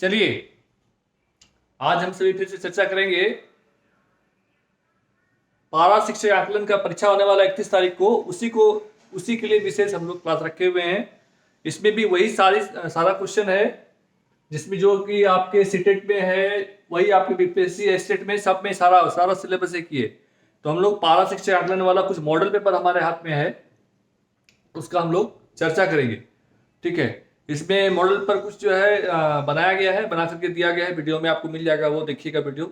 चलिए आज हम सभी फिर से चर्चा करेंगे पारा शिक्षक आकलन का परीक्षा होने वाला 31 तारीख को। उसी के लिए विशेष हम लोग क्लास रखे हुए हैं। इसमें भी वही सारा क्वेश्चन है जिसमें जो कि आपके सीटेट में है, वही आपके बीपीएससी स्टेट में, सब में सारा सिलेबस एक ही है। तो हम लोग पारा शिक्षक आकलन वाला कुछ मॉडल पेपर हमारे हाथ में है, उसका हम लोग चर्चा करेंगे। ठीक है, इसमें मॉडल पर कुछ जो है बनाया गया है, बना करके दिया गया है। वीडियो में आपको मिल जाएगा, वो देखिएगा वीडियो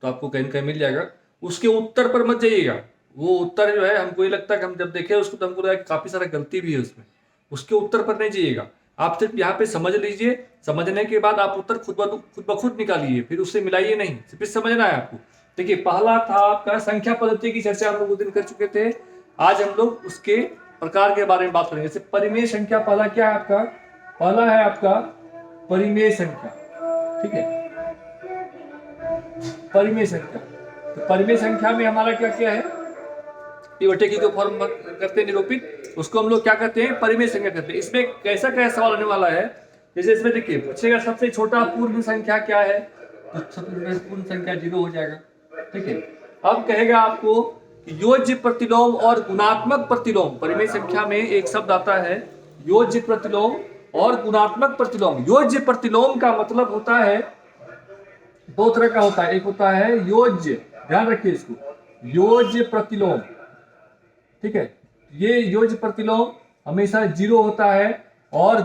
तो आपको कहीं ना कहीं मिल जाएगा। उसके उत्तर पर मत जाइएगा। वो उत्तर जो है हमको ये लगता है कि हम जब देखे उसको तो हमको लगा कि काफी सारा गलती भी है उसमें। उसके उत्तर पर नहीं जाइएगा, आप सिर्फ यहाँ पे समझ लीजिए। समझने के बाद आप उत्तर खुद ब खुद निकालिए, फिर उससे मिलाइए नहीं, सिर्फ समझना है आपको। देखिए, पहला था आपका संख्या पद्धति की चर्चा हम लोग उस दिन कर चुके थे। आज हम लोग उसके प्रकार के बारे में बात करेंगे। जैसे परिमेय संख्या, पहला क्या है आपका? पहला है आपका परिमेय संख्या। ठीक है, परिमेय संख्या। तो परिमेय संख्या में हमारा क्या क्या है? पी बटे क्यू को फॉर्म करते हैं निरूपित, उसको हम लोग क्या कहते हैं? परिमेय संख्या कहते हैं। इसमें कैसा सवाल होने वाला है? जैसे इसमें देखिए पूछेगा सबसे छोटा पूर्ण संख्या क्या है, तो सबसे पूर्ण संख्या 0 हो जाएगा। ठीक है, अब कहेगा आपको योज्य प्रतिलोम और गुणात्मक प्रतिलोम। परिमेय संख्या में एक शब्द आता है योज्य प्रतिलोम और गुणात्मक प्रतिलोम। योज्य प्रतिलोम का मतलब होता है, दो तरह का होता है। एक होता है योज्य, ध्यान रखिए इसको, योज्य प्रतिलोम। ठीक है, ये योज्य प्रतिलोम हमेशा 0 होता है। और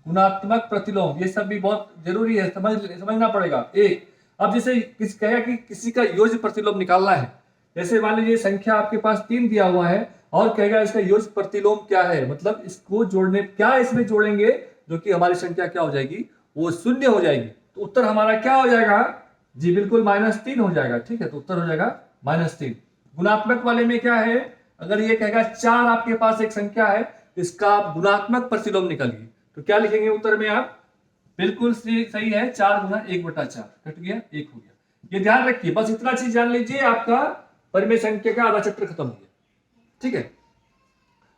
गुणात्मक प्रतिलोम, ये सब भी बहुत जरूरी है, समझना पड़ेगा। एक, अब जैसे कहेगा कि किसी का योज्य प्रतिलोम निकालना है। जैसे मान लीजिए संख्या आपके पास 3 दिया हुआ है और कहेगा इसका योज्य प्रतिलोम क्या है, मतलब इसको जोड़ने, क्या इसमें जोड़ेंगे जो कि हमारी संख्या क्या हो जाएगी? वो 0 हो जाएगी। तो उत्तर हमारा क्या हो जाएगा जी? बिल्कुल -3 हो जाएगा। ठीक है, तो उत्तर हो जाएगा -3। गुणात्मक वाले में क्या है? अगर ये कहेगा 4 आपके पास एक संख्या है, इसका आप गुणात्मक प्रतिलोम निकालिए, तो क्या लिखेंगे उत्तर में आप? बिल्कुल सही है, 4 गुना 1/4 कट गया, 1 हो गया। ये ध्यान रखिए, बस इतना चीज जान लीजिए, आपका परिमेय संख्या का आधा चैप्टर खत्म हो गया। ठीक है,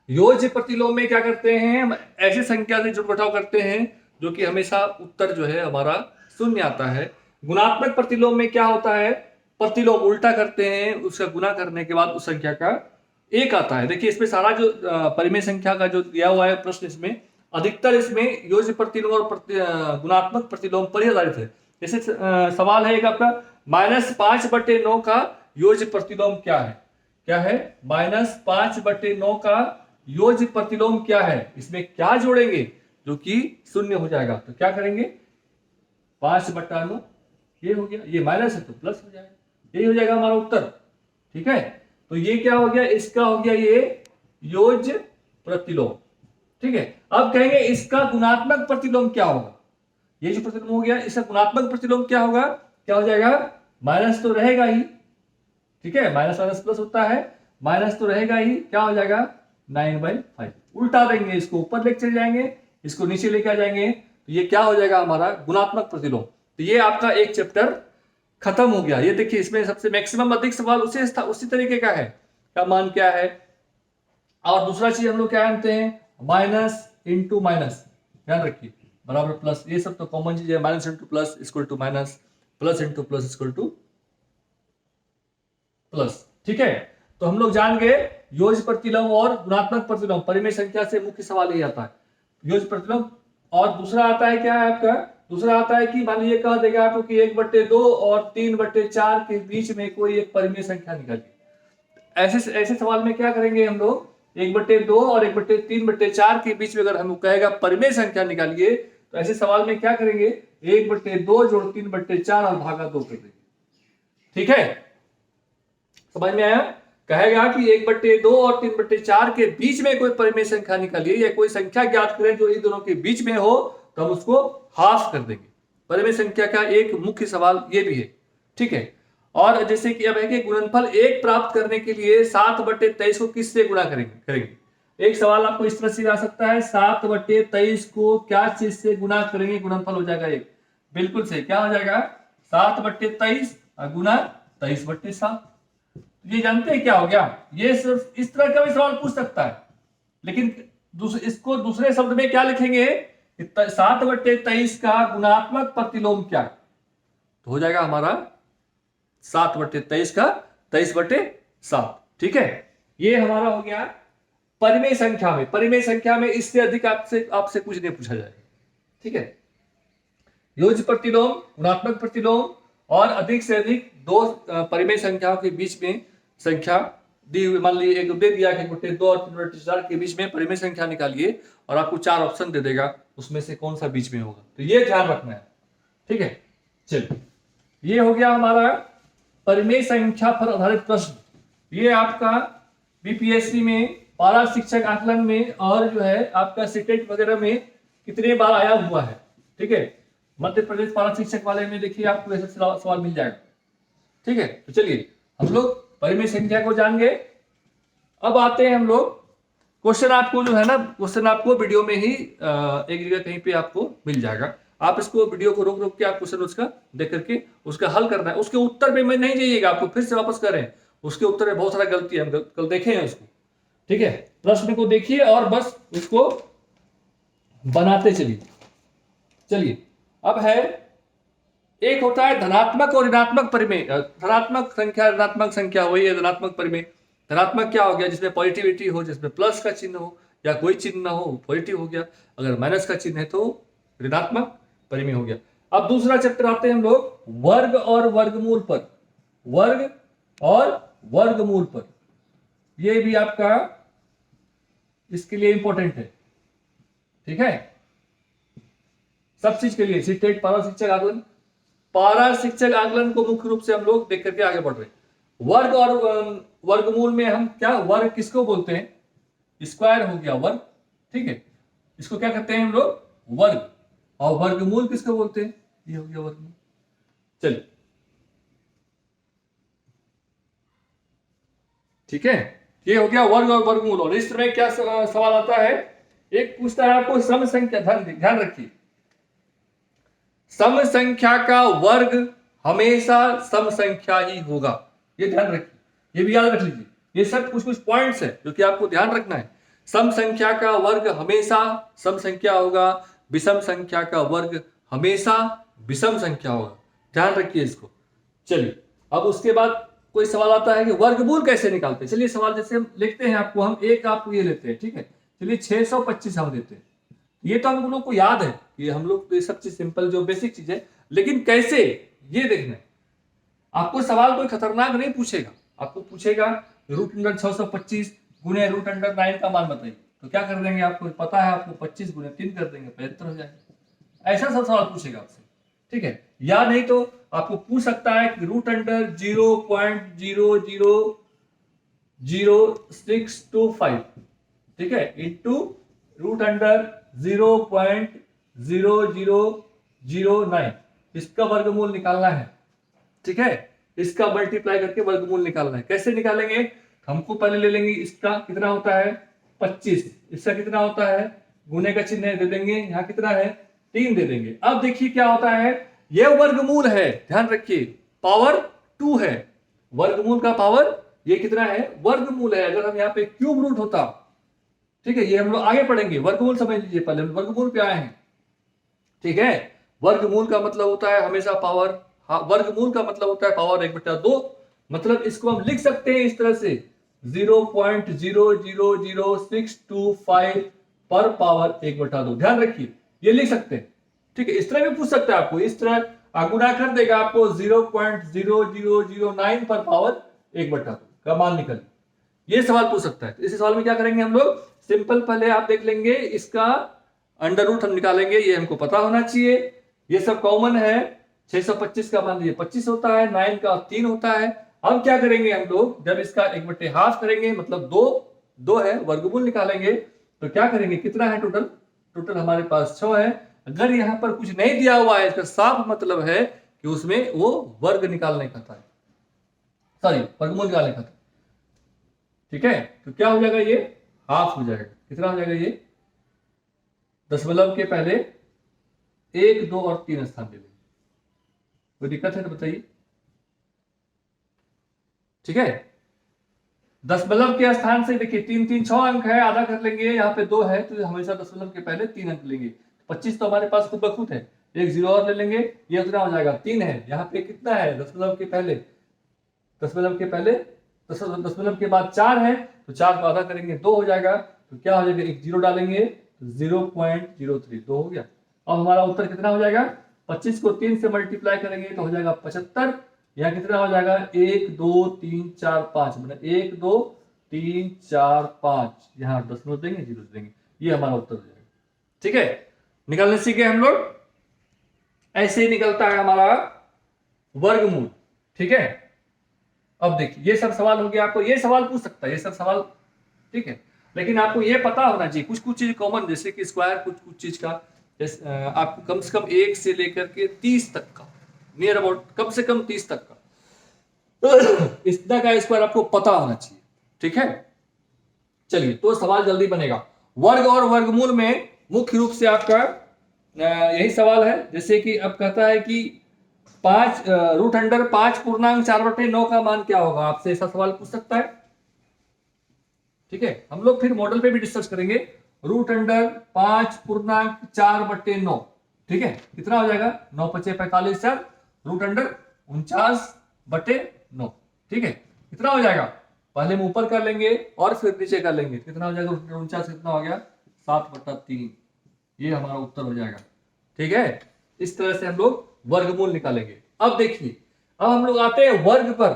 योज्य प्रतिलोम में क्या करते हैं? हम ऐसी संख्या से जोड़ घटाव करते हैं जो कि हमेशा उत्तर जो है हमारा 0 आता है। गुणात्मक प्रतिलोम में क्या होता है? प्रतिलोम उल्टा करते हैं, उसका गुना करने के बाद उस संख्या का 1 आता है। देखिए इसमें सारा जो परिमेय संख्या का जो दिया हुआ है प्रश्न, इसमें अधिकतर इसमें योज्य प्रतिलोम और गुणात्मक प्रतिलोम पर ही आधारित है। जैसे सवाल है एक आपका, -5/9 का योज्य प्रतिलोम क्या है? क्या है? -5/9 का योज्य प्रतिलोम क्या है? इसमें क्या जोड़ेंगे जो कि 0 हो जाएगा? तो क्या करेंगे? 5/9, ये हो गया, ये माइनस है तो प्लस हो जाएगा, यही हो जाएगा हमारा उत्तर। ठीक है, तो ये क्या हो गया? इसका हो गया ये योज्य प्रतिलोम। ठीक है, अब कहेंगे इसका गुणात्मक प्रतिलोम क्या होगा? ये जो प्रतिलोम हो गया, इसका गुणात्मक प्रतिलोम क्या होगा? क्या हो जाएगा? माइनस तो रहेगा ही। ठीक है, माइनस प्लस होता है, माइनस तो रहेगा ही। क्या हो जाएगा? 9/5। उल्टा देंगे, इसको ऊपर लेके चले जाएंगे, इसको नीचे लेके आ जाएंगे, तो ये क्या हो जाएगा हमारा? गुणात्मक प्रतिलोम। तो ये आपका एक चैप्टर खत्म हो गया। ये देखिए इसमें सबसे मैक्सिमम अधिक सवाल उसी तरीके का है, का मान क्या है। और दूसरा चीज हम लोग क्या जानते हैं? माइनस इंटू माइनस, ध्यान रखिए, बराबर प्लस, ये सब तो कॉमन चीज है। Minus into plus equal to minus, plus into plus equal to plus. ठीक है, तो हम लोग जान गए योज्य प्रतिलोम और गुणात्मक प्रतिलोम। परिमेय संख्या से मुख्य सवाल यही आता है, योज्य प्रतिलोम। और दूसरा आता है क्या है आपका? दूसरा आता है कि मान लीजिए कह देगा आपको कि 1/2 और 3/4 के बीच में कोई एक परिमेय संख्या निकालिए। ऐसे सवाल में क्या करेंगे हम लोग? 1/2 और 1/3/4 के बीच में अगर हम कहेगा परिमेय संख्या निकालिए, तो ऐसे सवाल में क्या करेंगे? 1/2 जोड़ 3/4 और भागा 2 कर देंगे। ठीक है, समझ में आया? कहेगा कि 1/2 और 3/4 के बीच में कोई परिमेय संख्या निकालिए, या कोई संख्या ज्ञात करें जो इन दोनों के बीच में हो, तो हम उसको हाफ कर देंगे। परिमेय संख्या का एक मुख्य सवाल ये भी है। ठीक है, और जैसे कि अब है कि गुणनफल 1 प्राप्त करने के लिए 7/23 को किससे गुणा करेंगे? एक सवाल आपको इस तरह से आ सकता है, 7/23 को क्या चीज से गुणा करेंगे? गुणनफल हो जाएगा 1। बिल्कुल सही, क्या हो जाएगा? 7/23 गुना 23/7। ये जानते हैं क्या हो गया? ये सिर्फ इस तरह का भी सवाल पूछ सकता है, लेकिन इसको दूसरे शब्द में क्या लिखेंगे? 7/23 का गुणात्मक प्रतिलोम क्या है? तो हो जाएगा हमारा 7/23 का 23/7। ठीक है, ये हमारा हो गया परिमेय संख्या में। परिमेय संख्या में इससे अधिक आपसे कुछ नहीं पूछा जाएगा। ठीक है, योज्य प्रतिलोम, गुणात्मक प्रतिलोम और अधिक से अधिक दो परिमेय संख्याओं के बीच में संख्या दी हुई, मान लीजिए एक दे दिया कि 2 और 3/4 के बीच में परिमेय संख्या निकालिए और आपको 4 ऑप्शन दे देगा, उसमें से कौन सा बीच में होगा, तो ये ध्यान रखना है। ठीक है, चलिए ये हो गया हमारा परिमेय संख्या पर आधारित प्रश्न। ये आपका बीपीएससी में, पारा शिक्षक आकलन में और जो है आपका सीटेट वगैरह में कितने बार आया हुआ है। ठीक है, मध्य प्रदेश पारा शिक्षक वाले में देखिए आपको ऐसा सवाल मिल जाएगा। ठीक है, तो चलिए हम लोग परिमेय संख्या को जान गए। अब आते हैं हम लोग क्वेश्चन, आपको जो है ना क्वेश्चन आपको वीडियो में ही एक जगह कहीं पे आपको मिल जाएगा। आप इसको वीडियो को रोक रोक के आप क्वेश्चन उसका देख करके उसका हल करना है। उसके उत्तर पे मैं नहीं जाइएगा, आपको फिर से वापस करें, उसके उत्तर में बहुत सारा गलती है, हम कल देखे हैं उसको। ठीक है, प्रश्न को देखिए और बस उसको बनाते चलिए। चलिए अब है, एक होता है धनात्मक और ऋणात्मक परिमेय। धनात्मक संख्या, ऋणात्मक संख्या वही है धनात्मक परिमेय। धनात्मक क्या हो गया? जिसमें पॉजिटिविटी हो, जिसमें प्लस का चिन्ह हो या कोई चिन्ह ना हो, पॉजिटिव हो गया। अगर माइनस का चिन्ह है तो ऋणात्मक परिमेय हो गया। अब दूसरा चैप्टर आते हैं हम लोग वर्ग और वर्गमूल पर। वर्ग और वर्गमूल पर, यह भी आपका इसके लिए इंपॉर्टेंट है। ठीक है, सब चीज के लिए सीटेट, पारा शिक्षक आकलन, पारा शिक्षक आकलन को मुख्य रूप से हम लोग देख करके आगे बढ़ रहे हैं। वर्ग और वर्गमूल में हम क्या, वर्ग किसको बोलते हैं? स्क्वायर हो गया वर्ग। ठीक है, इसको क्या कहते हैं हम लोग? वर्ग। और वर्गमूल किसको बोलते हैं? ये हो गया वर्गमूल। चलिए ठीक है, ये हो गया वर्ग और वर्गमूल। और इस तरह क्या सवाल आता है, एक पूछता है आपको सम संख्या, ध्यान रखिए, सम संख्या का वर्ग हमेशा सम संख्या ही होगा। ये ध्यान रखिए, ये भी याद रख लीजिए। ये सब कुछ कुछ पॉइंट्स है जो कि आपको ध्यान रखना है। सम संख्या का वर्ग हमेशा सम संख्या होगा, विषम संख्या का वर्ग हमेशा विषम संख्या होगा। ध्यान रखिए इसको। चलिए अब उसके बाद कोई सवाल आता है कि वर्गमूल कैसे निकालते हैं। चलिए सवाल जैसे हम लिखते हैं, आपको हम एक आपको ये लेते हैं। ठीक है, चलिए 625 हम देते हैं। ये तो हम लोग को याद है, ये हम लोग तो ये सब चीज सिंपल जो बेसिक चीज है, लेकिन कैसे ये देखना है। आपको सवाल कोई खतरनाक नहीं पूछेगा, आपको पूछेगा √625 गुणे √9 का मान बताइए, तो क्या कर देंगे? आपको पता है, आपको 25 गुणे 3 कर देंगे, 75 हो जाएगा। ऐसा सब सवाल पूछेगा आपसे। ठीक है, या नहीं तो आपको पूछ सकता है कि √0.0000625, ठीक है, इंटू √0.0009, इसका वर्गमूल निकालना है। ठीक है, इसका मल्टीप्लाई करके वर्गमूल निकालना है। कैसे निकालेंगे? हमको पहले ले लेंगे, इसका कितना होता है 25, इसका कितना होता है, गुने का चिन्ह दे देंगे, यहाँ कितना है 3 दे देंगे। अब देखिए क्या होता है, ये वर्गमूल है, ध्यान रखिए, पावर 2 है। वर्गमूल का पावर ये कितना है, वर्गमूल है। अगर हम यहाँ पे क्यूब रूट होता, ठीक है, ये हम लोग आगे पढ़ेंगे, वर्गमूल समझ लीजिए, पहले वर्गमूल पे आए हैं। ठीक है, वर्गमूल का मतलब होता है हमेशा पावर, वर्गमूल का मतलब होता है पावर 1/2। मतलब इसको हम लिख सकते हैं इस तरह से 0.0000625 पर पावर 1/2। ध्यान रखिए, ये लिख सकते हैं। ठीक है, इस तरह भी पूछ सकता है आपको, इस तरह गुणा कर देगा आपको 0.0009 पर पावर 1/2 का मान निकल, ये सवाल पूछ सकता है। तो इस सवाल में क्या करेंगे हम लोग, सिंपल पहले आप देख लेंगे, इसका अंडर रूट हम निकालेंगे, ये हमको पता होना चाहिए। ये सब कॉमन है, 625 का मान लीजिए 25 होता है, 9 का 3 होता है। अब क्या करेंगे हम लोग, जब इसका 1/2 करेंगे, मतलब 2 है, वर्गमूल निकालेंगे, तो क्या करेंगे, कितना है टोटल हमारे पास 6 है। अगर यहाँ पर कुछ नहीं दिया हुआ है, इसका साफ मतलब है कि उसमें वो वर्ग निकालने का था, सॉरी वर्गमूल निकालने का था। ठीक है, तो क्या हो जाएगा, ये हाफ हो जाएगा। कितना हो जाएगा, ये दशमलव के पहले 1, 2 और 3 स्थान ले लेंगे। कोई दिक्कत है तो बताइए। ठीक है, दशमलव के स्थान से देखिए 3 3 6 अंक है, आधा कर लेंगे, यहाँ पे 2 है तो हमेशा दशमलव के पहले 3 अंक लेंगे। 25 तो हमारे पास खुद ब खुद है, एक जीरो और ले लेंगे, ये उतना हो जाएगा 3 है। यहाँ पे कितना है, दशमलव के पहले, दशमलव के पहले, दशमलव के बाद 4 है, तो 4 को आधा करेंगे 2 हो जाएगा, तो क्या हो जाएगा, एक जीरो डालेंगे तो 0.03, 2 हो गया। अब हमारा उत्तर कितना हो जाएगा, 25 को 3 से मल्टीप्लाई करेंगे तो हो जाएगा 75। यहाँ कितना हो जाएगा, 1 2 3 4 5, मतलब 1 2 3 4 5, यहाँ दशमलव देंगे, जीरो देंगे, ये हमारा उत्तर हो जाएगा। ठीक है, निकालने सीखे हम लोग। ऐसे ही निकलता है हमारा वर्गमूल। ठीक है, अब देखिए ये सब सवाल हो गया, आपको ये सवाल पूछ सकता है, ये सब सवाल, ठीक है, लेकिन आपको ये पता होना चाहिए कुछ कुछ चीज कॉमन, जैसे कि स्क्वायर, कुछ कुछ चीज का आपको कम से कम 1 से लेकर के 30 तक का, नियर अबाउट कम से कम 30 तक का इतना का स्क्वायर आपको पता होना चाहिए। ठीक है, चलिए तो सवाल जल्दी बनेगा। वर्ग और वर्गमूल में मुख्य रूप से आपका यही सवाल है, जैसे कि अब कहता है कि 5 रूट अंडर 5 पूर्णांक 4/9 का मान क्या होगा, आपसे ऐसा सवाल पूछ सकता है। ठीक है, हम लोग फिर मॉडल पे भी डिस्कस करेंगे। रूट अंडर 5 पूर्णांक 4/9, ठीक है, कितना हो जाएगा, 9 5 45 4, रूट अंडर 49/9। ठीक है, कितना हो जाएगा, पहले हम ऊपर कर लेंगे और फिर नीचे कर लेंगे, कितना हो जाएगा, रूट अंडर 49 कितना हो गया, 7/3, ये हमारा उत्तर हो जाएगा। ठीक है, इस तरह से हम लोग वर्गमूल निकालेंगे। अब देखिए, अब हम लोग आते हैं वर्ग पर।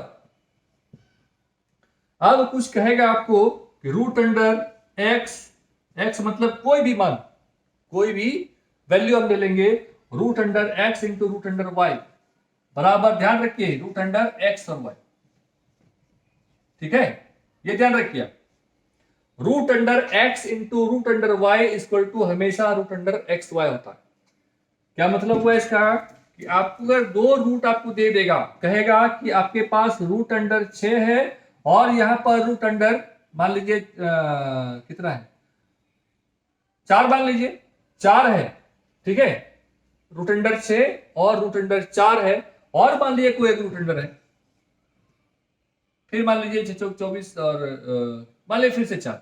अब कुछ कहेगा आपको कि रूट अंडर x मतलब कोई भी मान, कोई भी वैल्यू हम ले लेंगे, root under x into root under y बराबर, ध्यान रखिए, रूट अंडर x और y। ठीक है, ये ध्यान रखिए, root under x into root under y equal to हमेशा रूट अंडर एक्स वाई होता है। क्या मतलब हुआ इसका, कि आपको अगर दो रूट आपको दे देगा, कहेगा कि आपके पास रूट अंडर 6 है और यहां पर रूट अंडर मान लीजिए कितना है, 4 मान लीजिए 4 है। ठीक है, रूट अंडर 6 और रूट अंडर 4 है, और मान लीजिए कोई एक रूट अंडर है, फिर मान लीजिए 6 24 और मान लीजिए फिर से 4।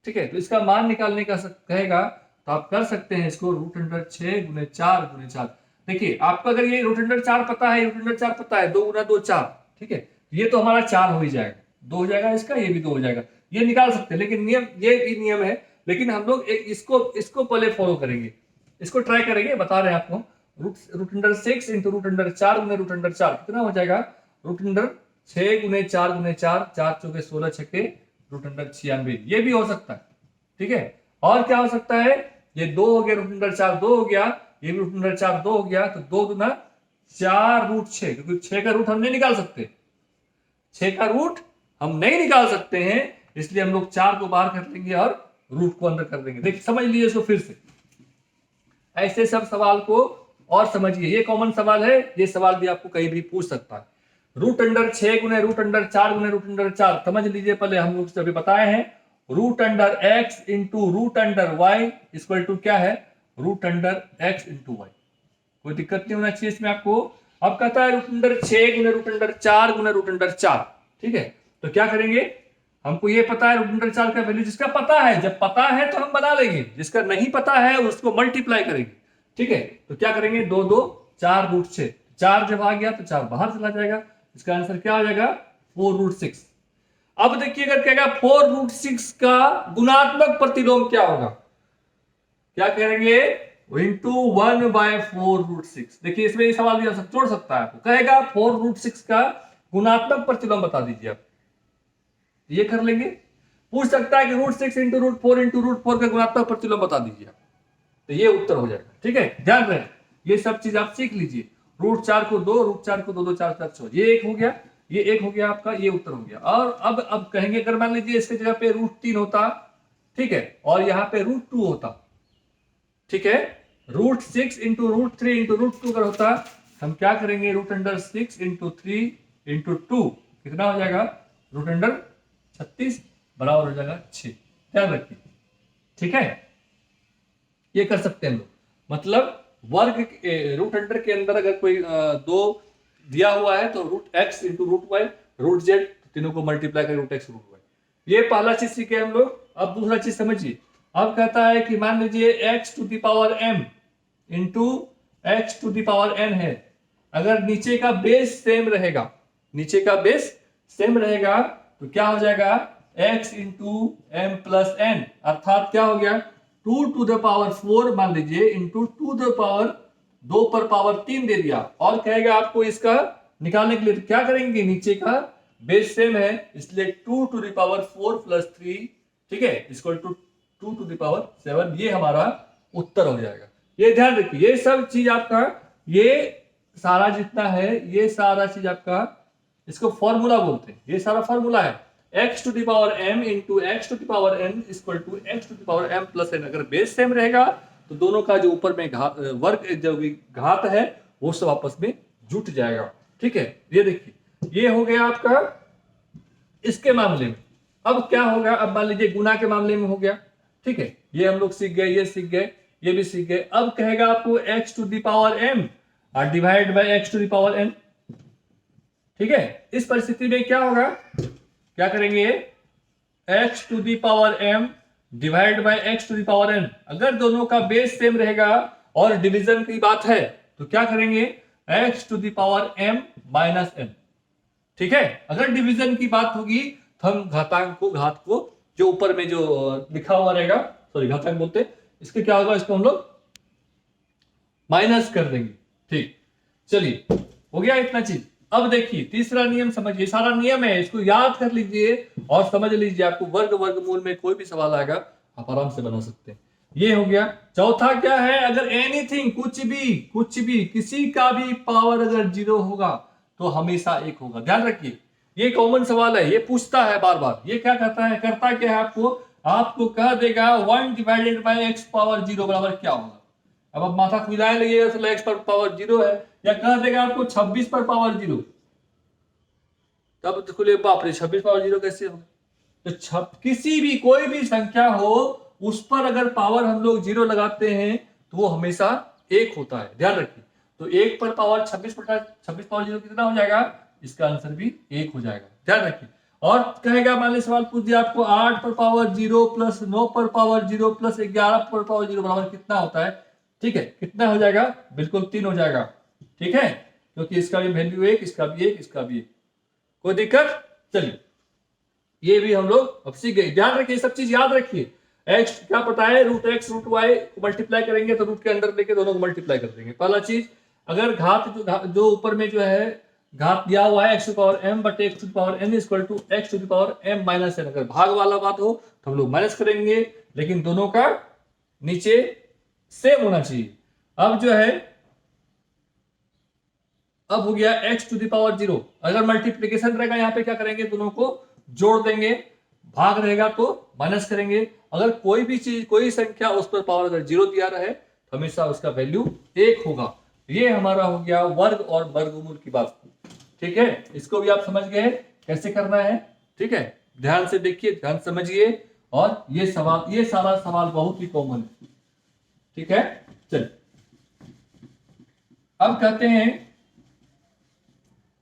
ठीक है, तो इसका मान निकालने का कहेगा, तो आप कर सकते हैं इसको, रूट अंडर 6 गुने 4 गुने 4। देखिए आपका अगर ये रूट अंडर 4 पता है, रूट अंडर 4 पता है, 2 गुना 2 4। ठीक है, ये तो हमारा 4 हो ही जाएगा, 2 हो जाएगा इसका, ये भी 2 हो जाएगा, ये निकाल सकते हैं। लेकिन नियम, ये भी नियम है, लेकिन हम लोग इसको पहले फॉलो करेंगे, इसको ट्राई करेंगे, बता रहे हैं आपको। Root under 6 into root under 4 गुने रूट अंडर 4 कितना हो जाएगा, रूट अंडर 6 गुने 4 गुने 4, 4 चौके 16 छक्के रूट अंडर 96, ये भी हो सकता है। ठीक है, और क्या हो सकता है, ये 2 हो गया, रूट अंडर 4 2 हो गया, ये भी रूट अंडर 4 2 हो गया, तो 2 गुना 4 रूट 6, क्योंकि 6 का रूट हम नहीं निकाल सकते, 6 का रूट हम नहीं निकाल सकते हैं, इसलिए हम लोग 4 को बाहर कर लेंगे और रूट को अंदर कर देंगे। देखिए समझ लीजिए इसको फिर से, ऐसे सब सवाल को और समझिए, ये कॉमन सवाल है, ये सवाल भी आपको कहीं भी पूछ सकता है। रूट अंडर 6 गुने रूट अंडर 4 गुने रूट अंडर 4 समझ लीजिए, पहले हम लोग अभी बताए हैं, root under x into root under y equal to क्या है, root under x into y. कोई दिक्कत नहीं होना चाहिए इसमें आपको। अब कहता है रूट अंडर 6 गुने रूट अंडर 4 गुने रूट अंडर 4। ठीक है, तो क्या करेंगे, हमको ये पता है रूट अंडर 4 का वैल्यू, जिसका पता है, जब पता है तो हम बना लेंगे, जिसका नहीं पता है उसको मल्टीप्लाई करेंगे। ठीक है, तो क्या करेंगे, 2 2 4 रूट 6, 4 जब आ गया तो 4 बाहर चला जाएगा, इसका आंसर क्या हो जाएगा, 4 रूट 6। अब देखिए अगर कहेगा 4 रूट 6 का गुणात्मक प्रतिलोम क्या होगा, क्या करेंगे, इंटू 1/4 रूट 6। देखिए इसमें ये सवाल भी जोड़ सकता है आपको, कहेगा 4 रूट 6 का गुणात्मक प्रतिलोम बता दीजिए आप, ये कर लेंगे। पूछ सकता है कि रूट 6 इंटू रूट 4 का गुणात्मक प्रतिलोम बता दीजिए आप, तो ये उत्तर हो जाएगा। ठीक है, ध्यान रहे, ये सब चीज आप सीख लीजिए। रूट 4 को 2, रूट 4 को 2 2 4 4 6, ये 1 हो गया, ये 1 हो गया आपका, ये उत्तर हो गया। और अब कहेंगे, अगर मान लीजिए इसके जगह पे रूट 3 होता, ठीक है, और यहाँ पे रूट 2 होता, ठीक है, root 6 into root 3 into root 2 अगर होता, हम क्या करेंगे, रूट अंडर 6 इंटू 3 इंटू 2 कितना हो जाएगा, रूट अंडर 36 बराबर हो जाएगा 6। ध्यान रखिए, ठीक है, ये कर सकते हैं हम लोग। मतलब वर्ग रूट अंडर के अंदर अगर कोई 2 दिया हुआ है तो root x into root y root जेड, तीनों को मल्टीप्लाई कर रूट x रूट वाई। ये पहला चीज सीखे हम लोग। अब दूसरा चीज समझिए, अब कहता है कि मान लीजिए x to the power m into x to the power n है। अगर नीचे का बेस सेम रहेगा, नीचे का बेस सेम रहेगा तो क्या हो जाएगा, x into m plus n, अर्थात क्या हो गया 2 टू द पावर 4 मान लीजिए इंटू 2 द पावर 2 पर पावर 3 दे दिया। और कहेगा आपको इसका निकालने के लिए तो क्या करेंगे, नीचे का बेस सेम है इसलिए 2 टू द पावर 4 प्लस 3, ठीक है, equal to 2 to the power 7, ये हमारा उत्तर हो जाएगा। ये ध्यान रखिए, ये सब चीज आपका, ये सारा जितना है, ये सारा चीज आपका, इसको फॉर्मूला बोलते हैं, ये सारा फॉर्मूला है x to the power m into x to the power n equal to x to the power m plus n। अगर बेस सेम रहेगा तो दोनों का जो ऊपर में वर्ग जो घात है वो सब आपस में जुट जाएगा, ठीक है। ये देखिए, ये हो गया आपका इसके मामले में। अब क्या होगा, अब मान लीजिए गुना के मामले में हो गया, ठीक है, ये हम लोग सीख गए, ये सीख गए, ये भी सीख गए। अब कहेगा आपको x to the power m और divide by x to the power n, ठीक है। इस परिस्थिति में क्या होगा, क्या करेंगे, x to the power m divide by x to the power n। अगर दोनों का बेस सेम रहेगा और डिवीजन की बात है तो क्या करेंगे, x to the power m minus n, ठीक है। अगर डिवीजन की बात होगी तो हम घातांक को, घात को जो ऊपर में जो लिखा हुआ रहेगा, सॉरी घातांक बोलते, इसके क्या होगा, इसको हम लोग माइनस कर देंगे, ठीक। चलिए, हो गया इतना चीज। अब देखिए तीसरा नियम समझिए, सारा नियम है, इसको याद कर लीजिए और समझ लीजिए। आपको वर्ग वर्गमूल में कोई भी सवाल आएगा आप आराम से बना सकते हैं। ये हो गया। चौथा क्या है, अगर एनीथिंग, कुछ भी किसी का भी पावर अगर 0 होगा तो हमेशा 1 होगा। ध्यान रखिए, ये कॉमन सवाल है, ये पूछता है बार बार। ये क्या करता है, करता क्या है, आपको कह देगा 1 डिवाइडेड बाय एक्स पावर 0 बराबर क्या होगा। अब आप माथा खुलाए लगिएगा, एक्स पर पावर 0 है, या कह देगा आपको 26 पर पावर 0, तब खुले बाप रे 26 पावर 0 कैसे होगा। तो किसी भी कोई भी संख्या हो उस पर अगर पावर हम लोग 0 लगाते हैं तो वो हमेशा 1 होता है। ध्यान रखिए, तो 1 पर पावर 26 पावर 0 कितना हो जाएगा, इसका आंसर भी 1 हो जाएगा। ध्यान रखिए। और कहेगा, मान लीजिए सवाल पूछ दिया आपको 8 पर पावर 0 प्लस 9 पर पावर 0 प्लस 11 पर पावर 0 बराबर कितना होता है, ठीक है, कितना हो जाएगा, बिल्कुल 3 हो जाएगा, ठीक है, क्योंकि इसका भी वैल्यू 1, इसका भी 1, इसका भी 1, कोई दिक्कत। चलिए, ये भी हम लोग अब सीख गए। ध्यान रखिए, सब चीज याद रखिए। x क्या पता है, रूट एक्स रूट वाई को मल्टीप्लाई करेंगे तो रूट के अंदर लेके दोनों को मल्टीप्लाई कर देंगे। पहला चीज, अगर घात जो ऊपर में जो है घात दिया हुआ है x to power m but x to power n equal to x to power m minus n, अगर भाग वाला बात हो तो हम लोग माइनस करेंगे, लेकिन दोनों का नीचे सेम होना चाहिए। अब जो है, अब हो गया x टू पावर 0, अगर मल्टीप्लीकेशन रहेगा यहाँ पे क्या करेंगे, दोनों को जोड़ देंगे, भाग रहेगा तो माइनस करेंगे। अगर कोई भी चीज, कोई संख्या उस पर पावर अगर 0 दिया रहे तो हमेशा उसका वैल्यू 1 होगा। ये हमारा हो गया वर्ग और वर्गमूल की बात, ठीक है। इसको भी आप समझ गए कैसे करना है, ठीक है। ध्यान से देखिए, ध्यान समझिए, और ये सवाल, ये सारा सवाल बहुत ही कॉमन है, ठीक है। चलिए, अब कहते हैं,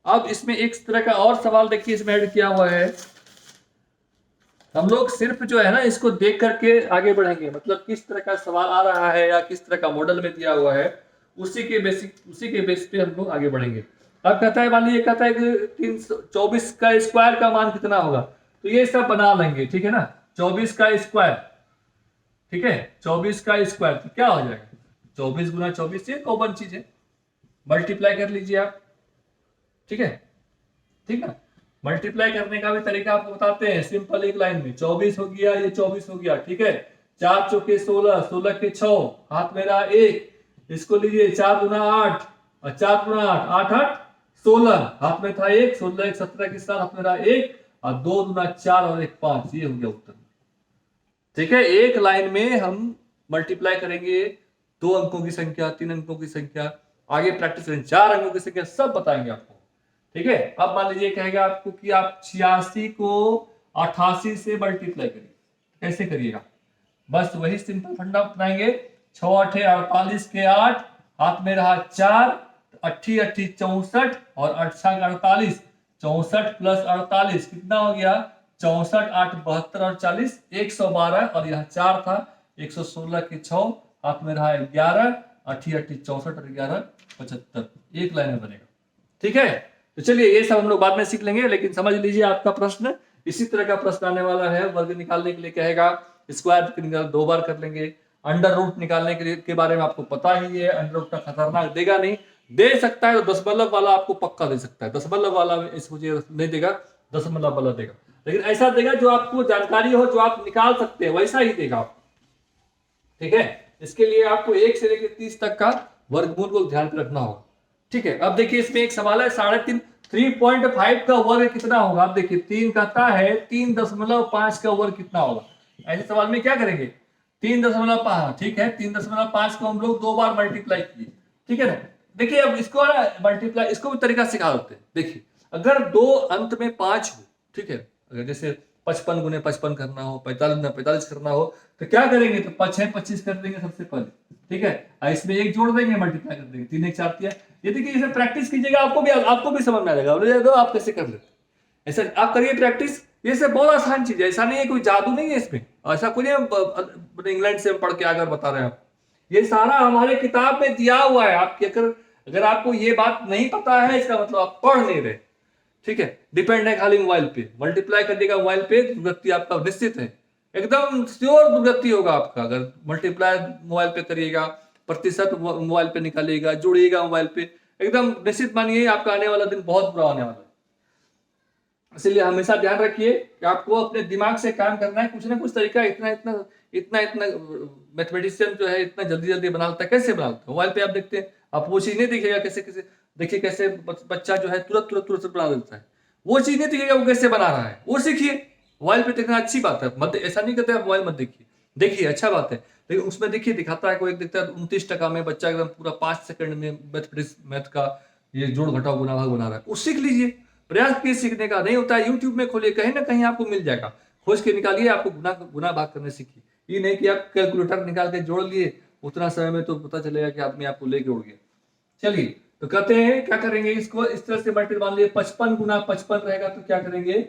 अब इसमें एक तरह का और सवाल देखिए इसमें ऐड किया हुआ है। हम लोग सिर्फ जो है ना इसको देख करके आगे बढ़ेंगे, मतलब किस तरह का सवाल आ रहा है या किस तरह का मॉडल में दिया हुआ है उसी के बेस पे हम लोग आगे बढ़ेंगे। अब कहता है, मान लीजिए कहता है कि 324 का स्क्वायर का मान कितना होगा, तो ये सब बना लेंगे, ठीक है ना। 24 का स्क्वायर, ठीक है, 24 का स्क्वायर तो क्या हो जाएगा, 24 गुना 24, ये कॉमन चीज है, मल्टीप्लाई कर लीजिए आप, ठीक है, ठीक है। मल्टीप्लाई करने का भी तरीका आपको बताते हैं, सिंपल एक लाइन में 24 हो गया, ये 24 हो गया, ठीक है। 4 चौके 16, 16 के 6, हाथ में रहा 1, इसको लीजिए 4 गुना 8 और 4 गुना 8, 8 8 16, हाथ में था 1, 16 1 17 के साथ हाथ में रहा 1 और 2 गुना 4 और 1 5, ये हो गया उत्तर, ठीक है। एक लाइन में हम मल्टीप्लाई करेंगे 2 अंकों की संख्या, 3 अंकों की संख्या, आगे प्रैक्टिस करेंगे 4 अंकों की संख्या, सब बताएंगे आपको, ठीक है। अब मान लीजिए कहेगा आपको कि आप 86 को 88 से मल्टीप्लाई करिए, कैसे करिएगा, बस वही सिंपल फंडा अपनाएंगे। 6 8 48 के 8, हाथ में रहा 4, 8 8 64 और 8 6 48, 64 प्लस 48 कितना हो गया, 64 8 72 और 40, 112, और यहाँ 4 था 116 के 6 हाथ में रहा 11, 8 64 और 11 75, एक लाइन में बनेगा। ठीक है, तो चलिए ये सब हम लोग बाद में सीख लेंगे, लेकिन समझ लीजिए आपका प्रश्न इसी तरह का प्रश्न आने वाला है। वर्ग निकालने के लिए कहेगा, स्क्वायर निकाल 2 बार कर लेंगे, अंडर रूट निकालने के बारे में आपको पता ही है, अंडर रूट का खतरनाक देगा नहीं, दे सकता है तो दशमलव वाला आपको पक्का दे सकता है, दशमलव वाला मुझे नहीं देगा, दशमलव वाला देगा, लेकिन ऐसा देगा जो आपको जानकारी हो, जो आप निकाल सकते हैं वैसा ही देगा। ठीक है, इसके लिए आपको 1 से लेकर 30 तक का वर्गमूल को ध्यान में रखना होगा। ठीक है, अब देखिए इसमें एक सवाल है 3.5 का वर्ग कितना होगा। अब देखिए 3 कहता है 3.5 का वर्ग कितना होगा। ऐसे सवाल में क्या करेंगे, 3.5, ठीक है, 3.5 को हम लोग 2 बार मल्टीप्लाई किए, ठीक है ना। देखिए अब इसको मल्टीप्लाई, इसको भी तरीका सिखा देते हैं। देखिए अगर 2 अंत में 5 हो, ठीक है, अगर जैसे 55 गुने 55 करना हो, 45 में 45 करना हो, तो क्या करेंगे, तो 5 6 25 कर देंगे सबसे पहले, ठीक है, और इसमें 1 जोड़ देंगे, मल्टीप्लाई कर देंगे, 3 1 4 किया। ये देखिए इसे प्रैक्टिस कीजिएगा, आपको भी समझ में आ जाएगा, आप कैसे कर लेते, ऐसा आप करिए प्रैक्टिस। ये सब बहुत आसान चीज है, ऐसा नहीं है, कोई जादू नहीं है इसमें, ऐसा कोई नहीं इंग्लैंड से हम पढ़ के आकर बता रहे हैं आप, ये सारा हमारे किताब में दिया हुआ है। आपकी अगर आपको ये बात नहीं पता है, इसका मतलब आप पढ़ नहीं रहे। ठीक है, डिपेंड है खाली मोबाइल पे, मल्टीप्लाई करिएगा मोबाइल पे, दुर्गति आपका निश्चित है, एकदम श्योर दुर्गति होगा आपका। अगर मल्टीप्लाई मोबाइल पे करिएगा, प्रतिशत मोबाइल पे निकालिएगा, जोड़िएगा मोबाइल पे, एकदम निश्चित मानिए आपका आने वाला दिन बहुत बुरा होने वाला है। इसलिए हमेशा ध्यान रखिए कि आपको अपने दिमाग से काम करना है, कुछ ना कुछ तरीका। इतना मैथमेटिशियन जो है इतना जल्दी जल्दी बना लेता है, कैसे बना लेता है। मोबाइल पे आप देखते हैं, आप वो चीज नहीं दिखेगा, कैसे कैसे देखिए, कैसे बच्चा जो है तुरंत तुरंत तुरंत बना देता है, वो चीज नहीं दिखेगा वो कैसे बना रहा है, वो सीखिए। मोबाइल पे देखना अच्छी बात है, मत ऐसा नहीं कहते आप मोबाइल मत देखिए, देखिए अच्छा बात है, लेकिन उसमें देखिए दिखाता है, कोई एक दिखता है 29% में बच्चा एकदम पूरा 5 सेकंड में मैथ का ये जोड़ घटाव गुणा भाग बना रहा है, वो सीख लीजिए। प्रयास कीजिए सीखने का, नहीं होता है यूट्यूब में खोलिए, कहीं ना कहीं आपको मिल जाएगा, खोज के निकालिए, आपको गुना भाग करने सीखिए। ये नहीं कि आप कैलकुलेटर निकाल के जोड़ लिए उतना समय में, तो पता चलेगा कि आदमी आपको लेके उड़ गया। चलिए तो कहते हैं क्या करेंगे, इसको इस तरह से मल्टीप्लाई, मान लिए 55 गुना 55 रहेगा तो क्या करेंगे,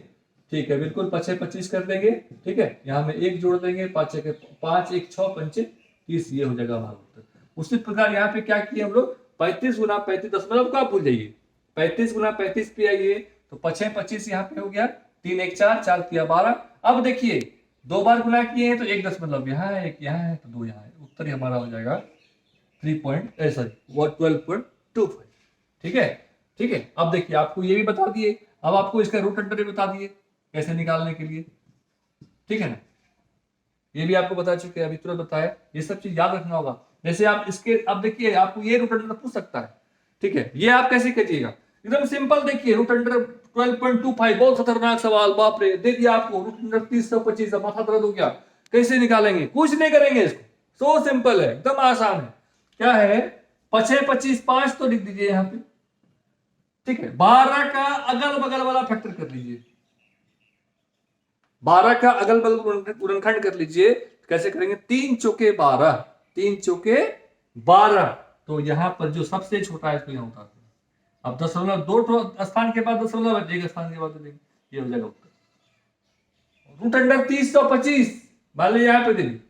ठीक है, बिल्कुल 5 25 कर देंगे, ठीक है, यहाँ में 1 जोड़ देंगे, 5 1 6 5 30, ये हो जाएगा हमारा उत्तर। उसी प्रकार यहाँ पे क्या किए हम लोग, 35 गुना 35, दशमलव का भूल जाइए, 35 गुना 35 पे आइए, तो 5 25 यहाँ पे हो गया, 3 1 4 4 किया 12। अब देखिए 2 बार गुना किए हैं तो 1 दशमलव यहाँ है, 1 यहाँ है, तो 2 यहाँ है, उत्तर ही हमारा हो जाएगा 12.25। ठीक है, ठीक है। अब देखिए आपको ये भी बता दिए, अब आपको इसका रूट अंडर भी बता दिए कैसे निकालने के लिए, ठीक है ना, ये भी आपको बता चुके हैं, अभी तुरंत बताया। ये सब चीज याद रखना होगा। जैसे आप इसके, अब देखिए आपको ये रूट अंडर पूछ सकता है, ठीक है, ये आप कैसे कीजिएगा, एकदम सिंपल। देखिए रूट अंडर 12.25, बहुत खतरनाक सवाल, बाप रे, दे दिया आपको रूट अंडर 30/25, माथा दर्द हो गया, कैसे निकालेंगे, कुछ नहीं करेंगे इसको, सो सिंपल है, एकदम आसान है। क्या है, 5 25 5 तो लिख दीजिए यहाँ पे, ठीक है, 12 का अगल बगल वाला फैक्टर कर लीजिए, 12 का अगल बगल गुणनखंड कर लीजिए। कैसे करेंगे, 3 चौके 12, 3 चौके 12, तो यहाँ पर जो सबसे छोटा है इसको यहाँ उतार देंगे। अब दशमलव 2 स्थान के बाद दशमलव, एक स्थान के बाद देंगे, ये हो जाएगा उत्तर। रूट अंडर 30/25 मान लीजिए यहाँ पे दे दी,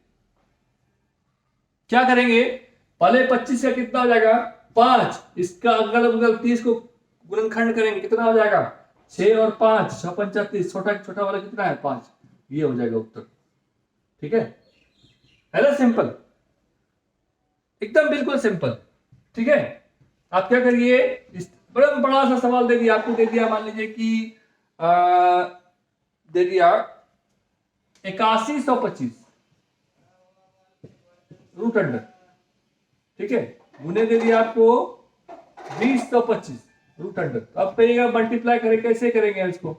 क्या करेंगे, पहले 25 का कितना हो जाएगा 5, इसका अगल बगल 30 को गुणनखंड करेंगे, कितना हो जाएगा 6 और 5 6 5 30, छोटा वाला कितना है 5, ये हो जाएगा उत्तर। ठीक है ना, सिंपल, एकदम बिल्कुल सिंपल। ठीक है, आप क्या करिए, इस बड़ा सा सवाल दे दिया आपको, दे दिया मान लीजिए कि दे दिया 8125 रूट अंडर, ठीक है, गुने दे दिया आपको 20/25 रूट अंडर। अब कहिएगा मल्टीप्लाई करें, कैसे करेंगे इसको,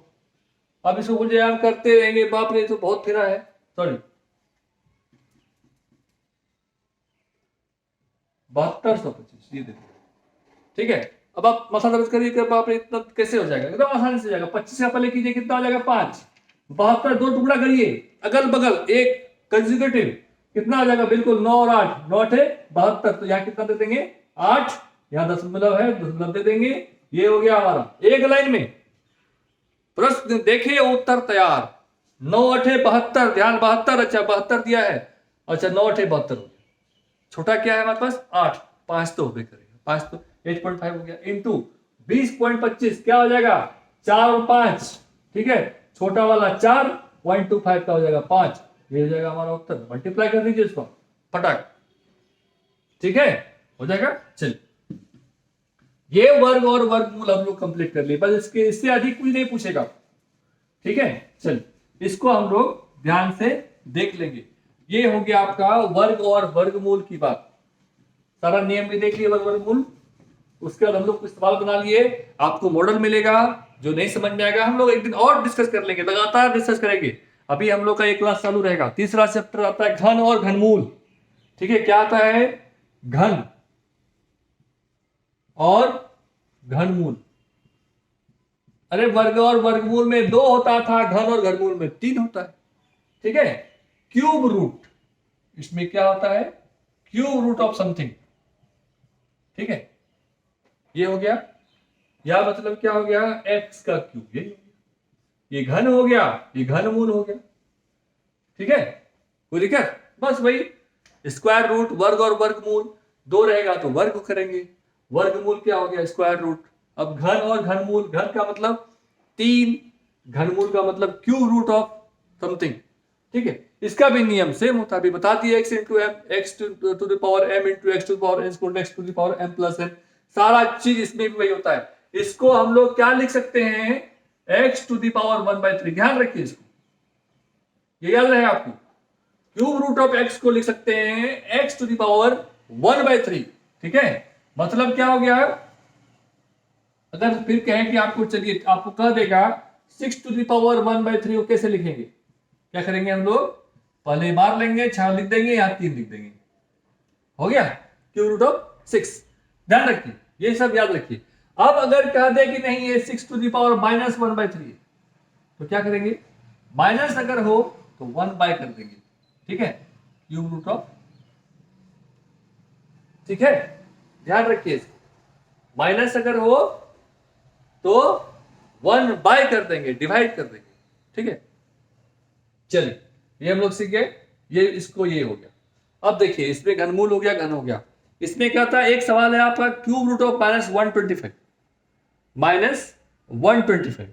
अब इसको मुझे हम करते रहेंगे, बाप रे तो बहुत फिरा है, सॉरी 7225 ये दे दिया, ठीक है। अब आप माथा दर्द करिए कि बाप रे इतना कैसे हो जाएगा, एकदम आसानी से जाएगा। 25 का पहले कीजिए, कितना हो जाएगा 5, 72 2 टुकड़ा करिए, अगल बगल एक कंजुगेटिव, कितना आ जाएगा, बिल्कुल 9 और 8 9 8 72, तो यहाँ कितना दे देंगे 8, यहाँ दशमलव है, दशमलव दे देंगे, ये हो गया हमारा एक लाइन में। प्रश्न देखिए, उत्तर तैयार, 9 8 72, ध्यान 72, अच्छा 72 दिया है, अच्छा 9 8 72 हो गया। छोटा क्या है हमारे पास 8, 5 तो होबे करेगा, 5 तो 8.5 हो गया इंटू 20.25 क्या हो जाएगा 4 और 5, ठीक है। छोटा वाला 4.25 का हो जाएगा 5, ये हो जाएगा हमारा उत्तर। मल्टीप्लाई कर दीजिए इसको फटाक, ठीक है, हो जाएगा। चलिए ये वर्ग और वर्गमूल हम लोग कंप्लीट कर लिए, बस इसके इससे अधिक कुछ नहीं पूछेगा, ठीक है। चलिए इसको हम लोग ध्यान से देख लेंगे। ये हो गया आपका वर्ग और वर्गमूल की बात, सारा नियम भी देख लिए वर्ग वर्गमूल। उसके बाद हम लोग कुछ सवाल बना लिए, आपको मॉडल मिलेगा, जो नहीं समझ में आएगा हम लोग एक दिन और डिस्कस कर लेंगे, लगातार डिस्कस करेंगे। अभी हम लोग का एक क्लास चालू रहेगा। तीसरा चैप्टर आता है घन और घनमूल, ठीक है। क्या आता है घन और घनमूल। अरे वर्ग और वर्गमूल में 2 होता था, घन और घनमूल में 3 होता है, ठीक है। क्यूब रूट, इसमें क्या होता है क्यूब रूट ऑफ समथिंग, ठीक है। ये हो गया, या मतलब क्या हो गया एक्स का क्यूब, ये घन हो गया, ये घनमूल हो गया, ठीक है। कोई दिक्कत, बस वही स्क्वायर रूट वर्ग और वर्गमूल 2 रहेगा तो वर्ग करेंगे, वर्गमूल क्या हो गया स्क्वायर रूट। अब घन और घनमूल, घन का मतलब 3, घनमूल का मतलब क्यूब रूट ऑफ समथिंग, ठीक है। इसका भी नियम सेम होता है, अभी बता दिया x into m, x to the power m into x to the power n, x to the power m plus n, सारा चीज इसमें भी वही होता है। इसको हम लोग क्या लिख सकते हैं x टू द पावर 1/3, ध्यान रखिए इसको, ये याद रहे आपको। क्यूब रूट ऑफ x को लिख सकते हैं x टू द पावर 1/3, ठीक है। मतलब क्या हो गया, अगर फिर कहें कि आपको, चलिए आपको कह देगा 6 टू द पावर 1/3 को कैसे लिखेंगे, क्या करेंगे हम लोग, पहले बार लेंगे, 6 लिख देंगे, यहां 3 लिख देंगे, हो गया क्यूब रूट ऑफ 6। ध्यान रखिए, ये सब याद रखिए। अब अगर कह दे कि नहीं ये 6 टू द पावर -1/3 तो क्या करेंगे, माइनस अगर हो तो 1 कर देंगे, ठीक है, क्यूब रूट ऑफ, ठीक है। ध्यान रखिए इसको, माइनस अगर हो तो 1 कर देंगे, डिवाइड कर देंगे, ठीक है। चलिए ये हम लोग सीख गए, ये इसको ये हो गया। अब देखिए इसमें घनमूल हो गया, घन हो गया। इसमें क्या था, एक सवाल है आपका क्यूब रूट ऑफ -125, -125,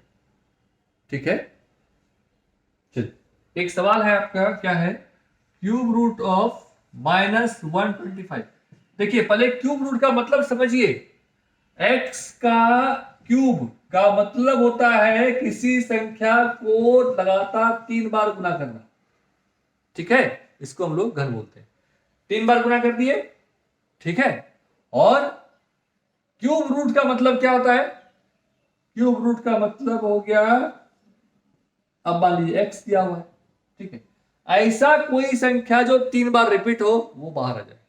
ठीक है। चलिए एक सवाल है आपका, क्या है क्यूब रूट ऑफ -125। देखिए पहले क्यूब रूट का मतलब समझिए, एक्स का क्यूब का मतलब होता है किसी संख्या को लगातार 3 बार गुना करना, ठीक है। इसको हम लोग घन बोलते हैं। 3 बार गुना कर दिए, ठीक है। और क्यूब रूट का मतलब क्या होता है, क्यूब रूट का मतलब हो गया, अब मान लीजिए एक्स दिया हुआ है, ठीक है, ऐसा कोई संख्या जो 3 बार रिपीट हो वो बाहर आ जाए,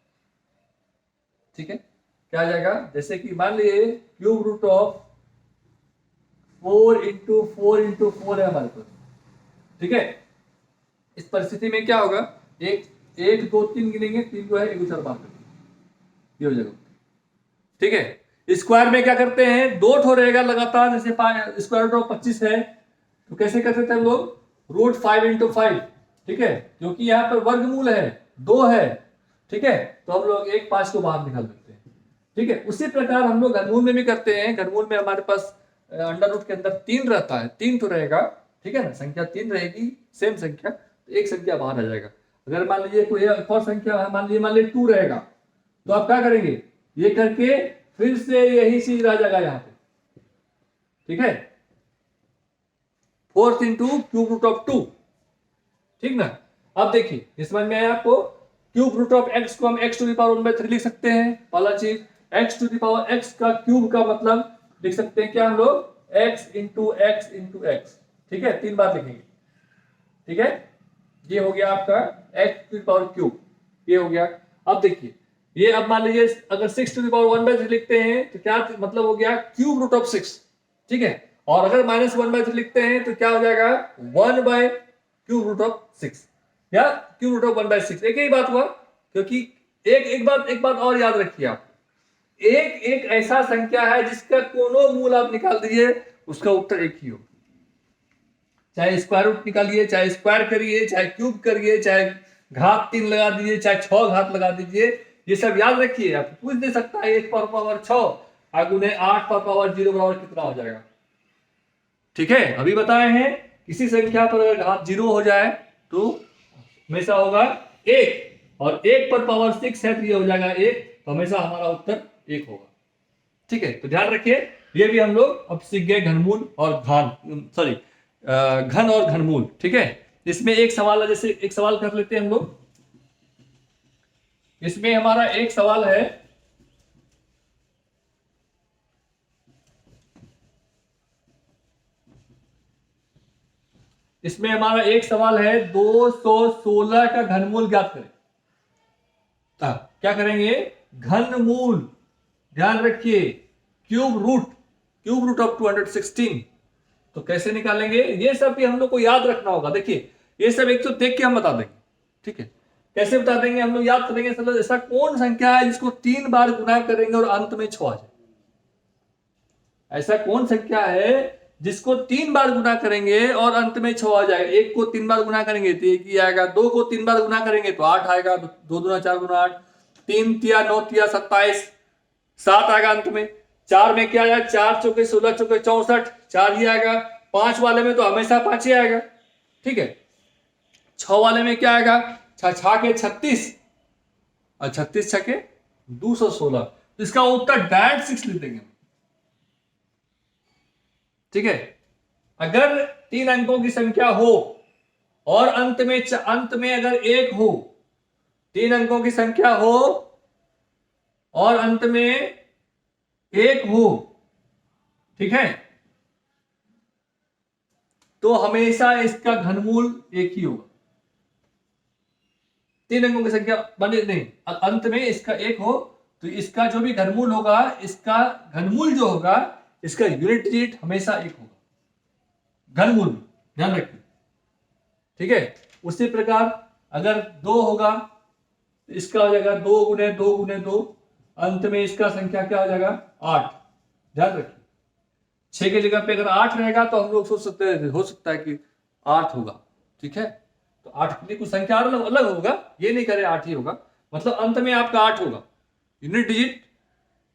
ठीक है। क्या आ जाएगा, जैसे कि मान लीजिए cube root of 4 into 4 into 4 है हमारे पास, ठीक है। इस परिस्थिति में क्या होगा, 1 2 3 गिनेंगे, 3 जो है 1 4 बार ये हो जाएगा, ठीक है। स्क्वायर में क्या करते हैं, 2 ठो रहेगा लगातार, जैसे स्क्वायर रूट ऑफ 25 है तो कैसे कर सकते हैं हम लोग, √5 इंटू 5, ठीक है, क्योंकि यहाँ पर वर्गमूल है 2 है, ठीक है, तो हम लोग 1 5 को बाहर निकाल देते हैं, ठीक है। उसी प्रकार हम लोग घनमूल में भी करते हैं। घनमूल में हमारे पास अंडर रूट के अंदर 3 रहता है, 3 तो रहेगा, ठीक है ना, संख्या 3 रहेगी, सेम संख्या, तो एक संख्या बाहर आ जाएगा। अगर मान लीजिए कोई एक और संख्या है, मान लीजिए 2 रहेगा, तो आप क्या करेंगे, ये करके फिर से यही चीज रह जाएगा यहाँ पे, ठीक है, 4 इंटू क्यूब रूट ऑफ 2, ठीक ना। अब देखिए इस समझ में आया आपको, क्यूब रूट ऑफ एक्स को हम एक्स टू द पावर 1/3 लिख सकते हैं। पहला चीज, x to the power x का क्यूब का मतलब लिख सकते हैं क्या हम लोग, x into x into x, ठीक है, 3 बार लिखेंगे, ठीक है। ये हो गया आपका x to the power cube, ये हो गया। अब देखिए ये, अब मान लीजिए अगर 6 टू द पावर 1/3 लिखते हैं तो क्या मतलब हो गया, क्यूब रूट ऑफ 6, ठीक है। और अगर -1/3 लिखते हैं तो क्या हो जाएगा, 1 क्यूब रूट ऑफ 6 या क्यूब रूट ऑफ 1/6, एक ही बात हुआ। क्योंकि एक बात और याद रखिए आप, एक ऐसा संख्या है जिसका कोनो मूल आप निकाल दीजिए उसका उत्तर एक ही हो, चाहे स्क्वायर रूट निकालिए, चाहे स्क्वायर करिए, चाहे क्यूब करिए, चाहे घात 3 लगा दीजिए, चाहे 6 घात लगा दीजिए, ये सब याद रखिए। आप पूछ दे सकता है 1 पर पावर 6 गुने 8 पर पावर 0 बराबर कितना हो जाएगा। ठीक है, अभी बताए हैं किसी संख्या पर अगर घात 0 हो जाए तो हमेशा होगा 1, और 1 पर पावर 6 है तो ये हो जाएगा 1, तो हमेशा हमारा उत्तर 1 होगा। ठीक है, तो ध्यान रखिए, ये भी हम लोग अब सीख गए घनमूल और घन और घनमूल। ठीक है, इसमें एक सवाल है, जैसे एक सवाल कर लेते हैं हम लोग। इसमें हमारा एक सवाल है, इसमें हमारा एक सवाल है 216 का घनमूल ज्ञात करें। क्या करेंगे? घनमूल, ध्यान रखिए, क्यूब रूट ऑफ 216। तो कैसे निकालेंगे? ये सब भी हम लोग को याद रखना होगा। देखिए, ये सब एक तो देख के हम बता देंगे। ठीक है, कैसे बता देंगे? हम लोग याद करेंगे, ऐसा कौन संख्या है जिसको 3 बार गुना करेंगे और अंत में 6 आ जाए? ऐसा कौन संख्या है जिसको 3 बार गुना करेंगे और अंत में 6 आ जाएगा? 1 को 3 बार गुना करेंगे तो 1 ही आएगा, 2 को 3 बार गुना करेंगे तो 8 आएगा, 2 दूना 4 गुना 8, 3 तिया 9 तिया 27, 7 आएगा अंत में। 4 में क्या आएगा? 4 चौके 16 चौके 64, 4 ही आएगा। 5 वाले में तो हमेशा 5 ही आएगा। ठीक है, 6 वाले में क्या आएगा? 6 के 36 और 36 छके 216। तो इसका उत्तर डायरेक्ट 6 लिख देंगे। ठीक है, अगर 3 अंकों की संख्या हो और अंत में अगर 1 हो, 3 अंकों की संख्या हो और अंत में 1 हो, ठीक है, तो हमेशा इसका घनमूल 1 ही होगा। 3 अंकों की संख्या बने नहीं, अंत में इसका 1 हो तो इसका जो भी घनमूल होगा, इसका घनमूल जो होगा, इसका यूनिट डिजिट हमेशा 1 होगा, घनमूल, ध्यान रखिए। ठीक है, उसी प्रकार अगर 2 होगा तो इसका हो जाएगा 2 गुने 2 गुने 2, अंत में इसका संख्या क्या हो जाएगा? 8, ध्यान रखिए। 6 की जगह पे अगर 8 रहेगा तो हम लोग सोच सकते हैं, हो सकता है कि 8 होगा। ठीक है, तो 8 के लिए कुछ संख्या अलग अलग होगा, ये नहीं करे 8 ही होगा, मतलब अंत में आपका 8 होगा, यूनिट डिजिट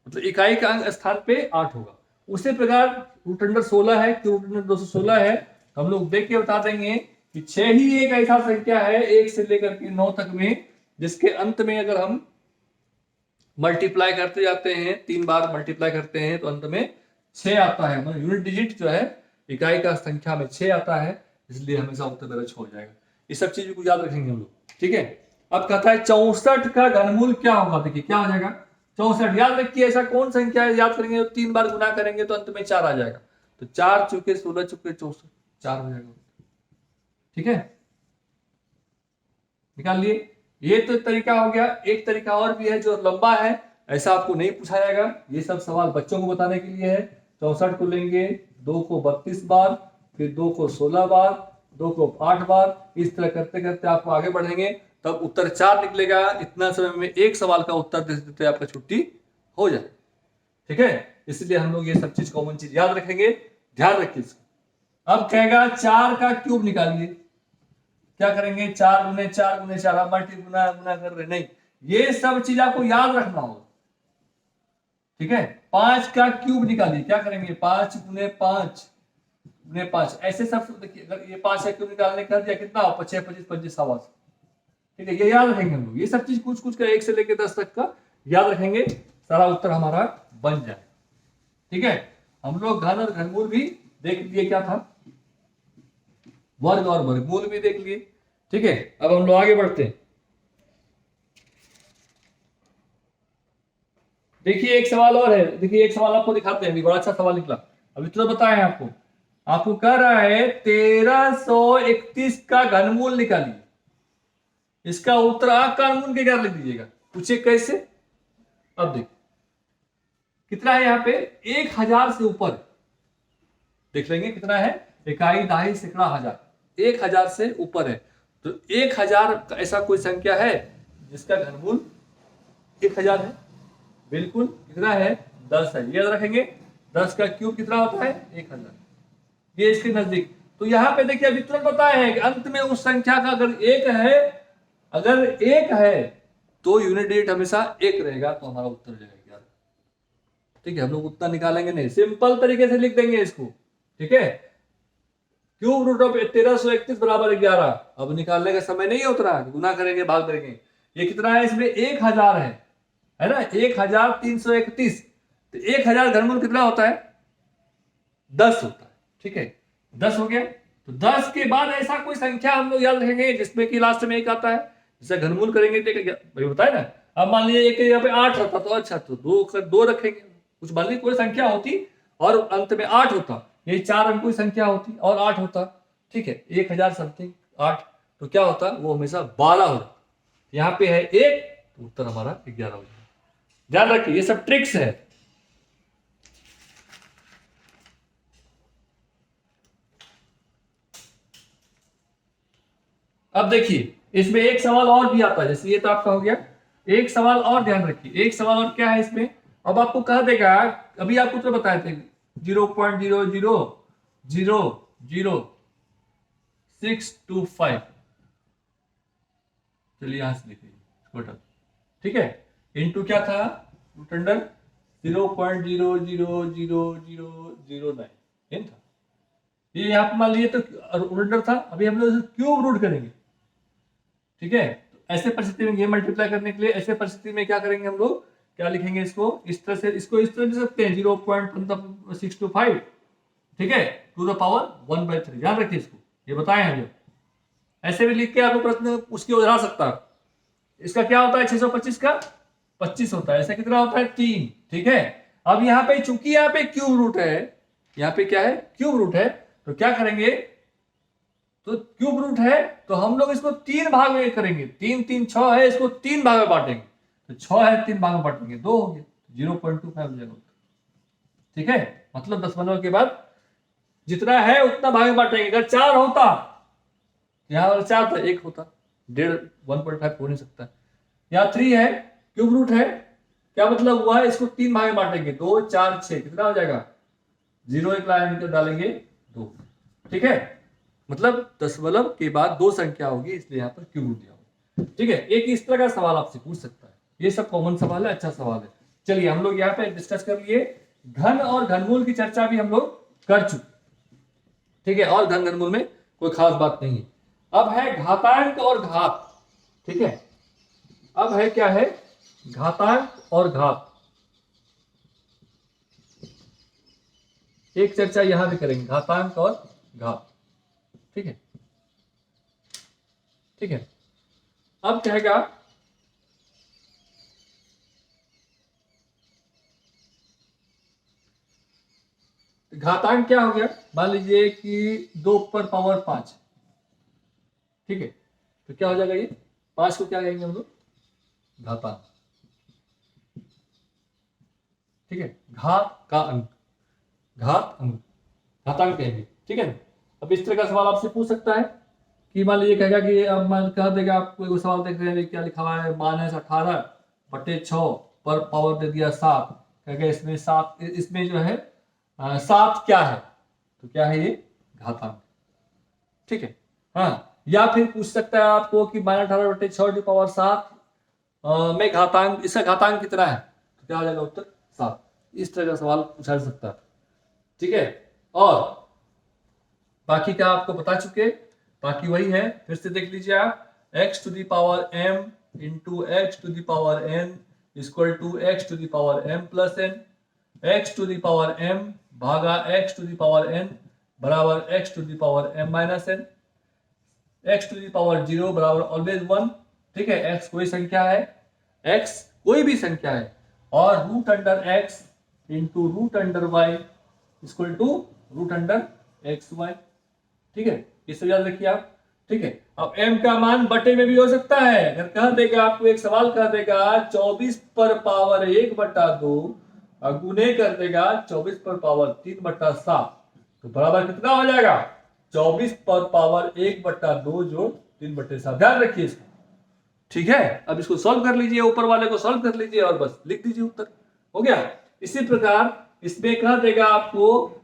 मतलब इकाई का अंक स्थान पे 8 होगा। उसी प्रकार रूट अंडर 16 है कि रूट अंडर 216 है, हम लोग देख के बता देंगे कि 6 ही एक ऐसा संख्या है 1 से लेकर के 9 तक में, जिसके अंत में अगर हम मल्टीप्लाई करते जाते हैं, 3 बार मल्टीप्लाई करते हैं तो अंत में 6 आता है, मतलब यूनिट डिजिट जो है इकाई का संख्या में 6 आता है, इसलिए हमेशा उत्तर मेरा 6 हो जाएगा। ये सब चीज को याद रखेंगे हम लोग। ठीक है, अब कहता है 64 का घनमूल क्या होगा? देखिए क्या हो जाएगा 64, याद रखिए ऐसा कौन संख्या है, याद करेंगे तो 3 बार गुना करेंगे तो अंत में 4 आ जाएगा, तो 4 चौके 16 चौके 64, 4 हो जाएगा। ठीक है, निकाल लिए। ये तो तरीका हो गया। एक तरीका और भी है जो लंबा है, ऐसा आपको नहीं पूछा जाएगा, ये सब सवाल बच्चों को बताने के लिए है। 64 को लेंगे 2 को 32 बार, फिर 2 को 16 बार, 2 को 8 बार, इस तरह करते करते आपको आगे बढ़ेंगे, तब उत्तर 4 निकलेगा। इतना समय में एक सवाल का उत्तर देते देते आपका छुट्टी हो जाए। ठीक है, इसलिए हम लोग ये सब चीज कॉमन चीज याद रखेंगे, ध्यान रखिए इसको। अब कहेगा 4 का क्यूब निकालिए। क्या करेंगे? 4 गुने 4 गुने 4, आप मल्टी गुना गुना कर रहे नहीं, ये सब चीज आपको याद रखना होगा। ठीक है, 5 का क्यूब निकालिए। क्या करेंगे? 5 गुने 5 गुने 5, ऐसे सब। देखिए अगर ये 5 का क्यूब निकालने कर दिया कितना हो? 6 25 25 सवा। ठीक है, ये याद रखेंगे हम लोग, ये सब चीज कुछ कुछ का 1 से लेकर 10 तक का याद रखेंगे, सारा उत्तर हमारा बन जाए। ठीक है, हम लोग घन और घनमूल भी देख लिए, क्या था, वर्ग और वर्गमूल भी देख लिए। ठीक है, अब हम लोग आगे बढ़ते हैं। देखिए एक सवाल और है, देखिए एक सवाल आपको दिखाते हैं, अभी बड़ा अच्छा सवाल निकला, अभी तो बताए आपको। आपको कह रहा है 1331 का घनमूल निकालिए। इसका उत्तर आप कानून के क्या लिख दीजिएगा, पूछे कैसे? अब देखिए कितना है यहाँ पे, 1000 से ऊपर देख लेंगे कितना है, इकाई दहाई सैकड़ा हजार, 1000 से ऊपर है, तो 1000 ऐसा कोई संख्या है जिसका घनमूल 1000 है? बिल्कुल, कितना है? 10 है। याद रखेंगे 10 का क्यूब कितना होता है? 1000, ये इसके नजदीक। तो यहाँ पे देखिए अभी तुरंत बताया है कि अंत में उस संख्या का अगर 1 है, अगर एक है तो यूनिट डिजिट हमेशा एक रहेगा, तो हमारा उत्तर हो जाएगा 11। ठीक है, हम लोग उत्तर निकालेंगे नहीं, सिंपल तरीके से लिख देंगे इसको। ठीक है, क्यूब रूट ऑफ 1331 बराबर 11। अब निकालने का समय नहीं होता रहा, गुना करेंगे भाग करेंगे। ये कितना है, इसमें 1000 है ना, 1331। तो 1000 घनमूल कितना होता है, 10 होता है। ठीक है, 10 हो गया। तो 10 के बाद ऐसा कोई संख्या हम लोग याद रखेंगे जिसमें कि लास्ट में एक आता है, जैसे घनमूल करेंगे तो बताए ना। अब मान लीजिए एक यहाँ पे 8 रहता तो अच्छा, तो दो रखेंगे। कुछ मान लीजिए कोई संख्या होती और अंत में 8 होता, यही 4 अंक कोई संख्या होती और 8 होता। ठीक है, 1000 समथिंग 8, तो क्या होता, वो हमेशा 12 हो जाता। यहाँ पे है 1, तो उत्तर हमारा 11 हो जाएगा। ध्यान रखिए, ये सब ट्रिक्स है। अब देखिए, इसमें एक सवाल और भी आता है, जैसे ये तो आपका हो गया। एक सवाल और ध्यान रखिए, एक सवाल और क्या है इसमें, अब आपको कह देगा, अभी आपको तो बताए थे 0.0000625। चलिए यहां से लिखिए टोटल। ठीक है, इनटू क्या था, रूट अंडर 0.00009 था। ये यहाँ पे मान लीजिए तो रूट अंडर था, अभी हम लोग क्यूब रूट करेंगे। ठीक है, तो ऐसे परिस्थिति में ये मल्टीप्लाई करने के लिए ऐसे परिस्थिति में क्या करेंगे हम लोग, क्या लिखेंगे इसको इस तरह से, इसको इस तरह लिख सकते हैं 0.625। ठीक है, टू द पावर 1/3। ध्यान रखिए इसको, ये बताए हैं हम। ऐसे भी लिख के आपको प्रश्न उसकी उधरा सकता है। इसका क्या होता है, 625 का 25 होता है, ऐसा कितना होता है 3। ठीक है, अब यहाँ पे चूंकि यहाँ पे क्यूब रूट है, यहाँ पे क्या है, क्यूब रूट है, तो क्या करेंगे, तो क्यूब रूट है तो हम लोग इसको 3 भाग में करेंगे। 3 3 6 है, इसको 3 भाग में बांटेंगे, तो 6 है 3 भाग में बांटेंगे 2 हो गया, 0.25 हो जाएगा। ठीक है, मतलब 10 के बाद जितना है उतना भाग में बांटेंगे। अगर 4 होता, यहाँ वाला 4 था, 1 होता, 1.5 हो नहीं सकता। यहाँ 3 है, क्यूब रूट है, क्या मतलब हुआ है, इसको 3 भाग में बांटेंगे, 2 4 6, कितना हो जाएगा, 0 एक लाइन डालेंगे 2। ठीक है, मतलब दशमलव के बाद 2 संख्या होगी, इसलिए यहाँ पर क्यूब रूट दिया होगा। ठीक है, एक इस तरह का सवाल आपसे पूछ सकता है, ये सब कॉमन सवाल है, अच्छा सवाल है। चलिए हम लोग यहाँ पे डिस्कस कर लिए, घन और घनमूल की चर्चा भी हम लोग कर चुके। ठीक है, और घन घनमूल में कोई खास बात नहीं है। अब है घातांक और घात। ठीक है, अब है क्या है, घातांक और घात। एक चर्चा यहां भी करेंगे, घातांक और घात। ठीक है, ठीक है, अब कहेगा घातांक क्या हो गया, मान लीजिए कि 2 पर पावर 5। ठीक है, तो क्या हो जाएगा, ये 5 को क्या कहेंगे हम लोग, घातांक। ठीक है, घात का अंक, घात अंक, घातांक कहेंगे। ठीक है, अब इस तरह का सवाल आपसे पूछ सकता है कि मान लीजिए कहेगा कि अब मान कह देगा, आपको एक सवाल देख रहे हैं, क्या लिखा हुआ है, -18/6 पर पावर दे दिया 7। कहेगा इसमें 7, इसमें जो है 7 क्या है, तो क्या है ये, घातांक। ठीक है, हाँ, या फिर पूछ सकता है आपको कि -18/6 में घातांक, इसका घातांक कितना है, तो क्या हो जाएगा उत्तर 7। इस तरह का सवाल पूछा जा सकता है। ठीक है, और बाकी का आपको बता चुके, बाकी वही है, फिर से देख लीजिए आप, x to the power m into x to the power n equal to x to the power m plus n, x to the power m भागा x to the power n बराबर x to the power m minus n, x to the power 0 बराबर always 1। ठीक है, x कोई संख्या है, x कोई भी संख्या है, और root under x into root under y equal to root under x y. ठीक है, इसे याद रखिए आप। ठीक है, अब m का मान बटे में भी हो सकता है। अगर कह देगा आपको, एक सवाल कह देगा 24 पर पावर 1/2 और गुने कर देगा 24 पर पावर 3/7, तो बराबर कितना हो जाएगा, 24 पर पावर 1/2 जो 3/7। ध्यान रखिए इसको। ठीक है, अब इसको सॉल्व कर लीजिए, ऊपर वाले को सॉल्व कर लीजिए और बस लिख दीजिए, उत्तर हो गया। इसी प्रकार इसमें कह देगा आपको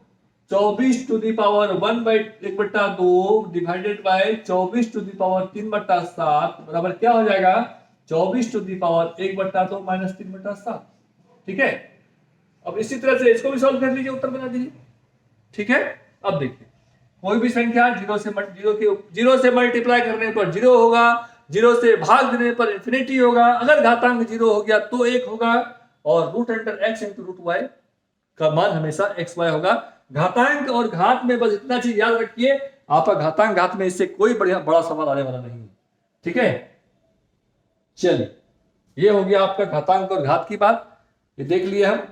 24 to the power 1/1/2 divided by 24 to the power 3/7 बराबर क्या हो जाएगा? 24 टू दी पावर 1/2 माइनस 3/7। ठीक है, अब इसी तरह से इसको भी सॉल्व कर लीजिए, उत्तर बना दीजिए। ठीक है, अब देखिए कोई भी संख्या जीरो से मल्टीप्लाई करने पर जीरो होगा, जीरो से भाग देने पर इंफिनिटी होगा, अगर घातांक जीरो हो गया तो एक होगा, और root under x into root y का मान हमेशा एक्स वाई होगा। घातांक और घात में बस इतना चीज याद रखिए, आपका घातांक घात में इससे कोई बड़ा सवाल आने वाला नहीं है। ठीक है, चलिए ये हो गया आपका घातांक और घात की बात, ये देख लिए हम।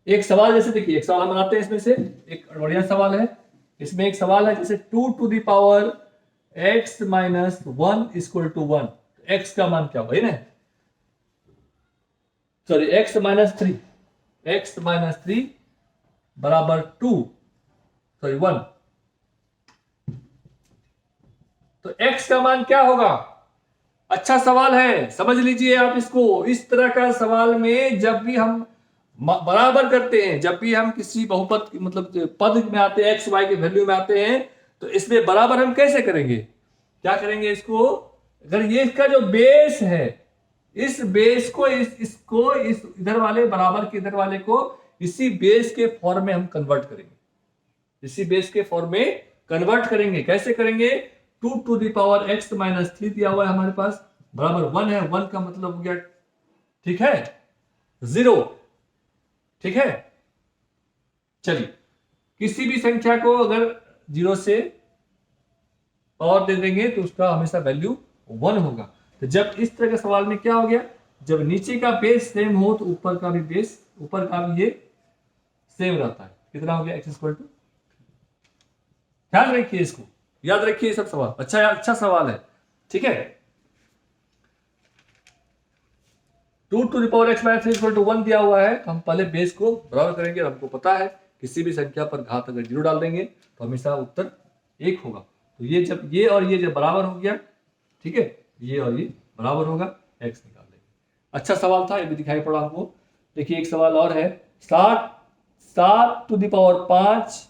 एक सवाल जैसे देखिए, एक सवाल हम बनाते हैं इसमें से, एक बढ़िया सवाल है। इसमें एक सवाल है जैसे 2 to the power x minus 1 equal to 1, x का मान क्या होगा ना, सॉरी x माइनस 3 बराबर 2 सॉरी 1, तो x का मान क्या होगा? अच्छा सवाल है, समझ लीजिए आप इसको। इस तरह का सवाल में जब भी हम बराबर करते हैं, जब भी हम किसी बहुपद मतलब पद में आते हैं, एक्स वाई के वैल्यू में आते हैं, तो इसमें बराबर हम कैसे करेंगे, क्या करेंगे इसको? अगर ये इसका जो बेस है, इस बेस को इसको इस इधर वाले बराबर के इधर वाले को इसी बेस के फॉर्म में हम कन्वर्ट करेंगे, इसी बेस के फॉर्म में कन्वर्ट करेंगे। कैसे करेंगे? 2 to the power x minus 3 दिया हुआ है हमारे पास, बराबर 1 है, 1 का मतलब हो गया, ठीक है, 0। ठीक है, चलिए किसी भी संख्या को अगर 0 से पावर दे देंगे तो उसका हमेशा वैल्यू 1 होगा। तो जब इस तरह के सवाल में क्या हो गया, जब नीचे का बेस सेम हो तो ऊपर का भी बेस, ऊपर का भी ये सेम रहता है। कितना हो गया? x इक्वल टू, ध्यान रखिए इसको, याद रखिए सब सवाल, अच्छा सवाल है। ठीक है, 2 to the power x minus 3 equal to 1 दिया हुआ है, तो हम पहले बेस को बराबर करेंगे। हमको पता है किसी भी संख्या पर घात अगर 0 डाल देंगे तो हमेशा उत्तर 1 होगा। तो ये जब बराबर हो गया, ठीक है, ये और ये बराबर होगा, x निकाल देंगे। अच्छा सवाल था, ये भी दिखाई पड़ा हमको। देखिए एक सवाल और है, 7 टू द पावर 5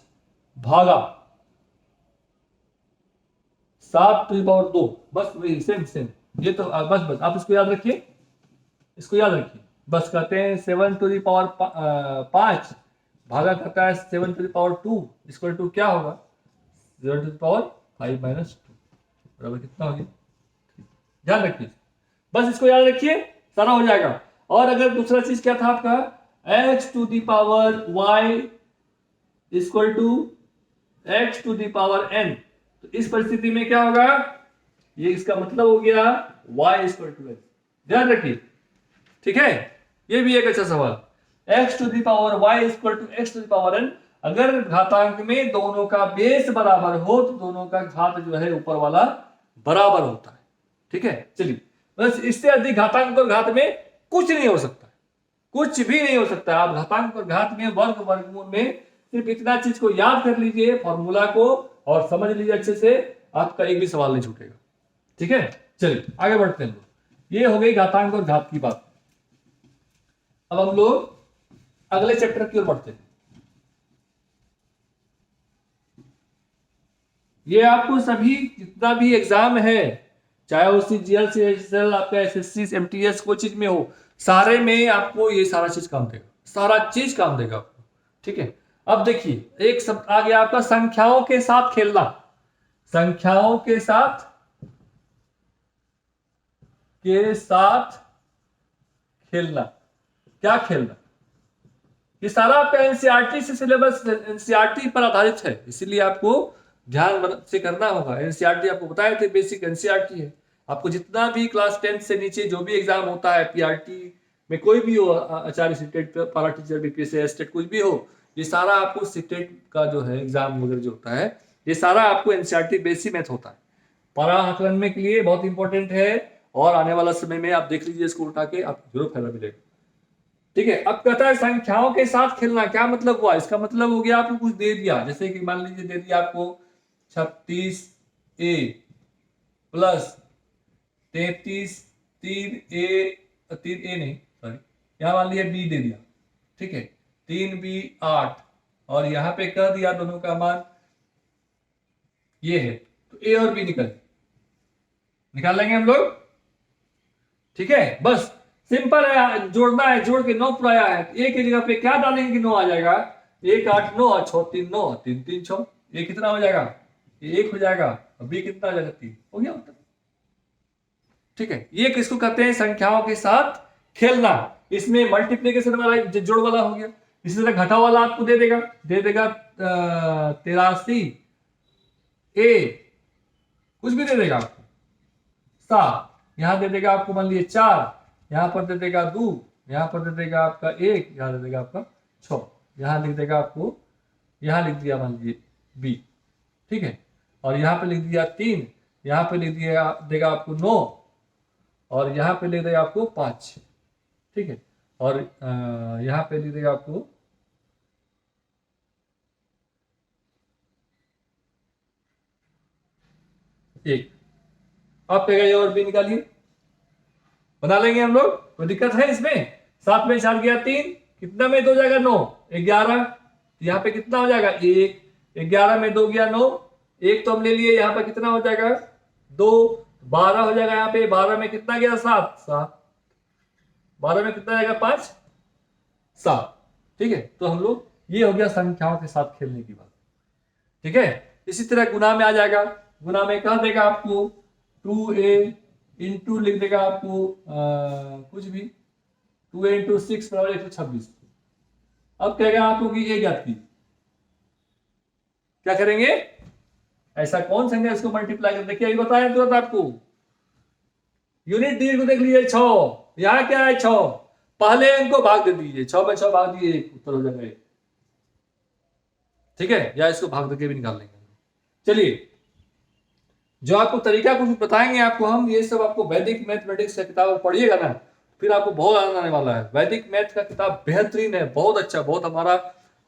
भागा 7 टू द पावर 2, बस वही सेम ये तो बस आप इसको याद रखिए, इसको याद रखिए। बस कहते हैं 7 टू दी पावर 5 भागा करता है 7 to the power 2 equal to क्या होगा? 0 टू दी पावर 5 माइनस 2 बराबर कितना हो गया? ध्यान रखिए, बस इसको याद रखिए, सारा हो जाएगा। और अगर दूसरा चीज क्या था आपका, x to the power y equal to x to the power n, तो इस परिस्थिति में क्या होगा? ये इसका मतलब हो गया y इक्वल टू n। ध्यान रखिए, ठीक है, ये भी एक अच्छा सवाल। x to the power y equal to x to the power n, अगर घातांक में दोनों का बेस बराबर हो तो दोनों का घात जो है ऊपर वाला बराबर होता है। ठीक है, चलिए, बस इससे अधिक घातांक और घात में कुछ नहीं हो सकता, कुछ भी नहीं हो सकता। आप घातांक और घात में वर्गमूल में सिर्फ इतना चीज को याद कर लीजिए, फॉर्मूला को, और समझ लीजिए अच्छे से, आपका एक भी सवाल नहीं छूटेगा। ठीक है, चलिए आगे बढ़ते हैं। ये हो गई घातांक और घात की बात। अब हम लोग अगले चैप्टर की ओर बढ़ते हैं। ये आपको सभी जितना भी एग्जाम है, चाहे वो सीजीएल से आपका एसएससी एमटीएस कोई चीज में हो, सारे में आपको ये सारा चीज काम देगा, सारा चीज काम देगा आपको। ठीक है, अब देखिए एक शब्द आ गया आपका, संख्याओं के साथ खेलना। संख्याओं के साथ खेलना, क्या खेलना? ये सारा आपका एनसीईआरटी से सिलेबस एनसीईआरटी पर आधारित है, इसीलिए आपको ध्यान से करना होगा। एनसीईआरटी आपको बताए थे, बेसिक एनसीईआरटी है। आपको जितना भी क्लास 10 से नीचे जो भी एग्जाम होता है, पीआरटी में कोई भी हो, आचार्य सीटेट, पारा टीचर, बीपीएससी, एस्टेट, कुछ भी हो, ये सारा आपको सीटेट का जो है एग्जाम वगैरह जो होता है, ये सारा आपको एनसीईआरटी बेसिक मैथ होता है। पारा आकलन में के लिए बहुत इंपॉर्टेंट है, और आने वाला समय में आप देख लीजिए इसको उठा के, आपको जरूर फायदा मिलेगा। ठीक है, अब कहता है संख्याओं के साथ खेलना, क्या मतलब हुआ? इसका मतलब हो गया आपको कुछ दे दिया, जैसे कि मान लीजिए दे दिया आपको 36a प्लस 33 3a नहीं सॉरी, यहां मान लिया b दे दिया। ठीक है, 3b 8 और यहाँ पे कह दिया दोनों का मान ये है, तो ए और बी निकाल लेंगे हम लोग। ठीक है, बस सिंपल है, जोड़ना है, जोड़ के 9 पुराया है, तो ए की जगह पे क्या डालेंगे कि 9 आ जाएगा। 1 8 9 और 6 3 9, 3 3 6, ये कितना हो जाएगा, ये 1 हो जाएगा, और बी कितना हो जाएगा 3, हो गया उत्तर। ठीक है, ये किसको कहते हैं, संख्याओं के साथ खेलना। इसमें मल्टीप्लीकेशन वाला जोड़ वाला हो गया। इसी तरह घटा वाला आपको दे देगा 83 ए कुछ भी दे देगा आपको 7, यहां दे देगा आपको मान लीजिए 4, यहां पर दे देगा 2, यहां पर दे देगा आपका 1, यहां दे देगा आपका 6, यहां लिख देगा आपको, यहां लिख दिया मान लीजिए बी। ठीक है, और यहां पे लिख दिया 3, यहां पे लिख दिया देगा आपको 9, और यहां पे लिख देगा आपको 5। ठीक है, और यहां पे लिख देगा आपको 1। अब कहेगा ये और बी निकालिए, बना लेंगे हम लोग, कोई दिक्कत है इसमें। 7 में 4 गया 3, कितना में 2 जाएगा 9, 11, यहाँ पे कितना हो जाएगा 1, 11 में 2 गया 9, 1 तो हम ले लिए, यहाँ पे कितना हो जाएगा 2, 12 हो जाएगा। यहाँ पे 12 में कितना गया 7, 12 में कितना जाएगा 5, 7। ठीक है, तो हम लोग, ये हो गया संख्याओं के साथ खेलने की बात। ठीक है, इसी तरह गुना में आ जाएगा, गुना में कह देगा आपको 2a इंटू लिख देगा आपको कुछ भी 2a इंटू 6 बराबर 126। अब कहेगा आपको कि ये ज्ञात की, क्या करेंगे, ऐसा कौन संख्या इसको मल्टीप्लाई कर, देखिए अभी बताया तुरंत आपको, यूनिट डी को देख लीजिए 6, यहां क्या है 6, पहले अंक को भाग दे दीजिए, 6 में 6 भाग दिए, उत्तर हो जाएगा। ठीक है, या इसको भाग देके भी निकाल लेंगे। चलिए, जो आपको तरीका कुछ बताएंगे आपको हम, ये सब आपको वैदिक मैथमेटिक्स का किताब पढ़िएगा ना, फिर आपको बहुत आनंद आने वाला है। वैदिक मैथ का किताब बेहतरीन है, बहुत अच्छा, बहुत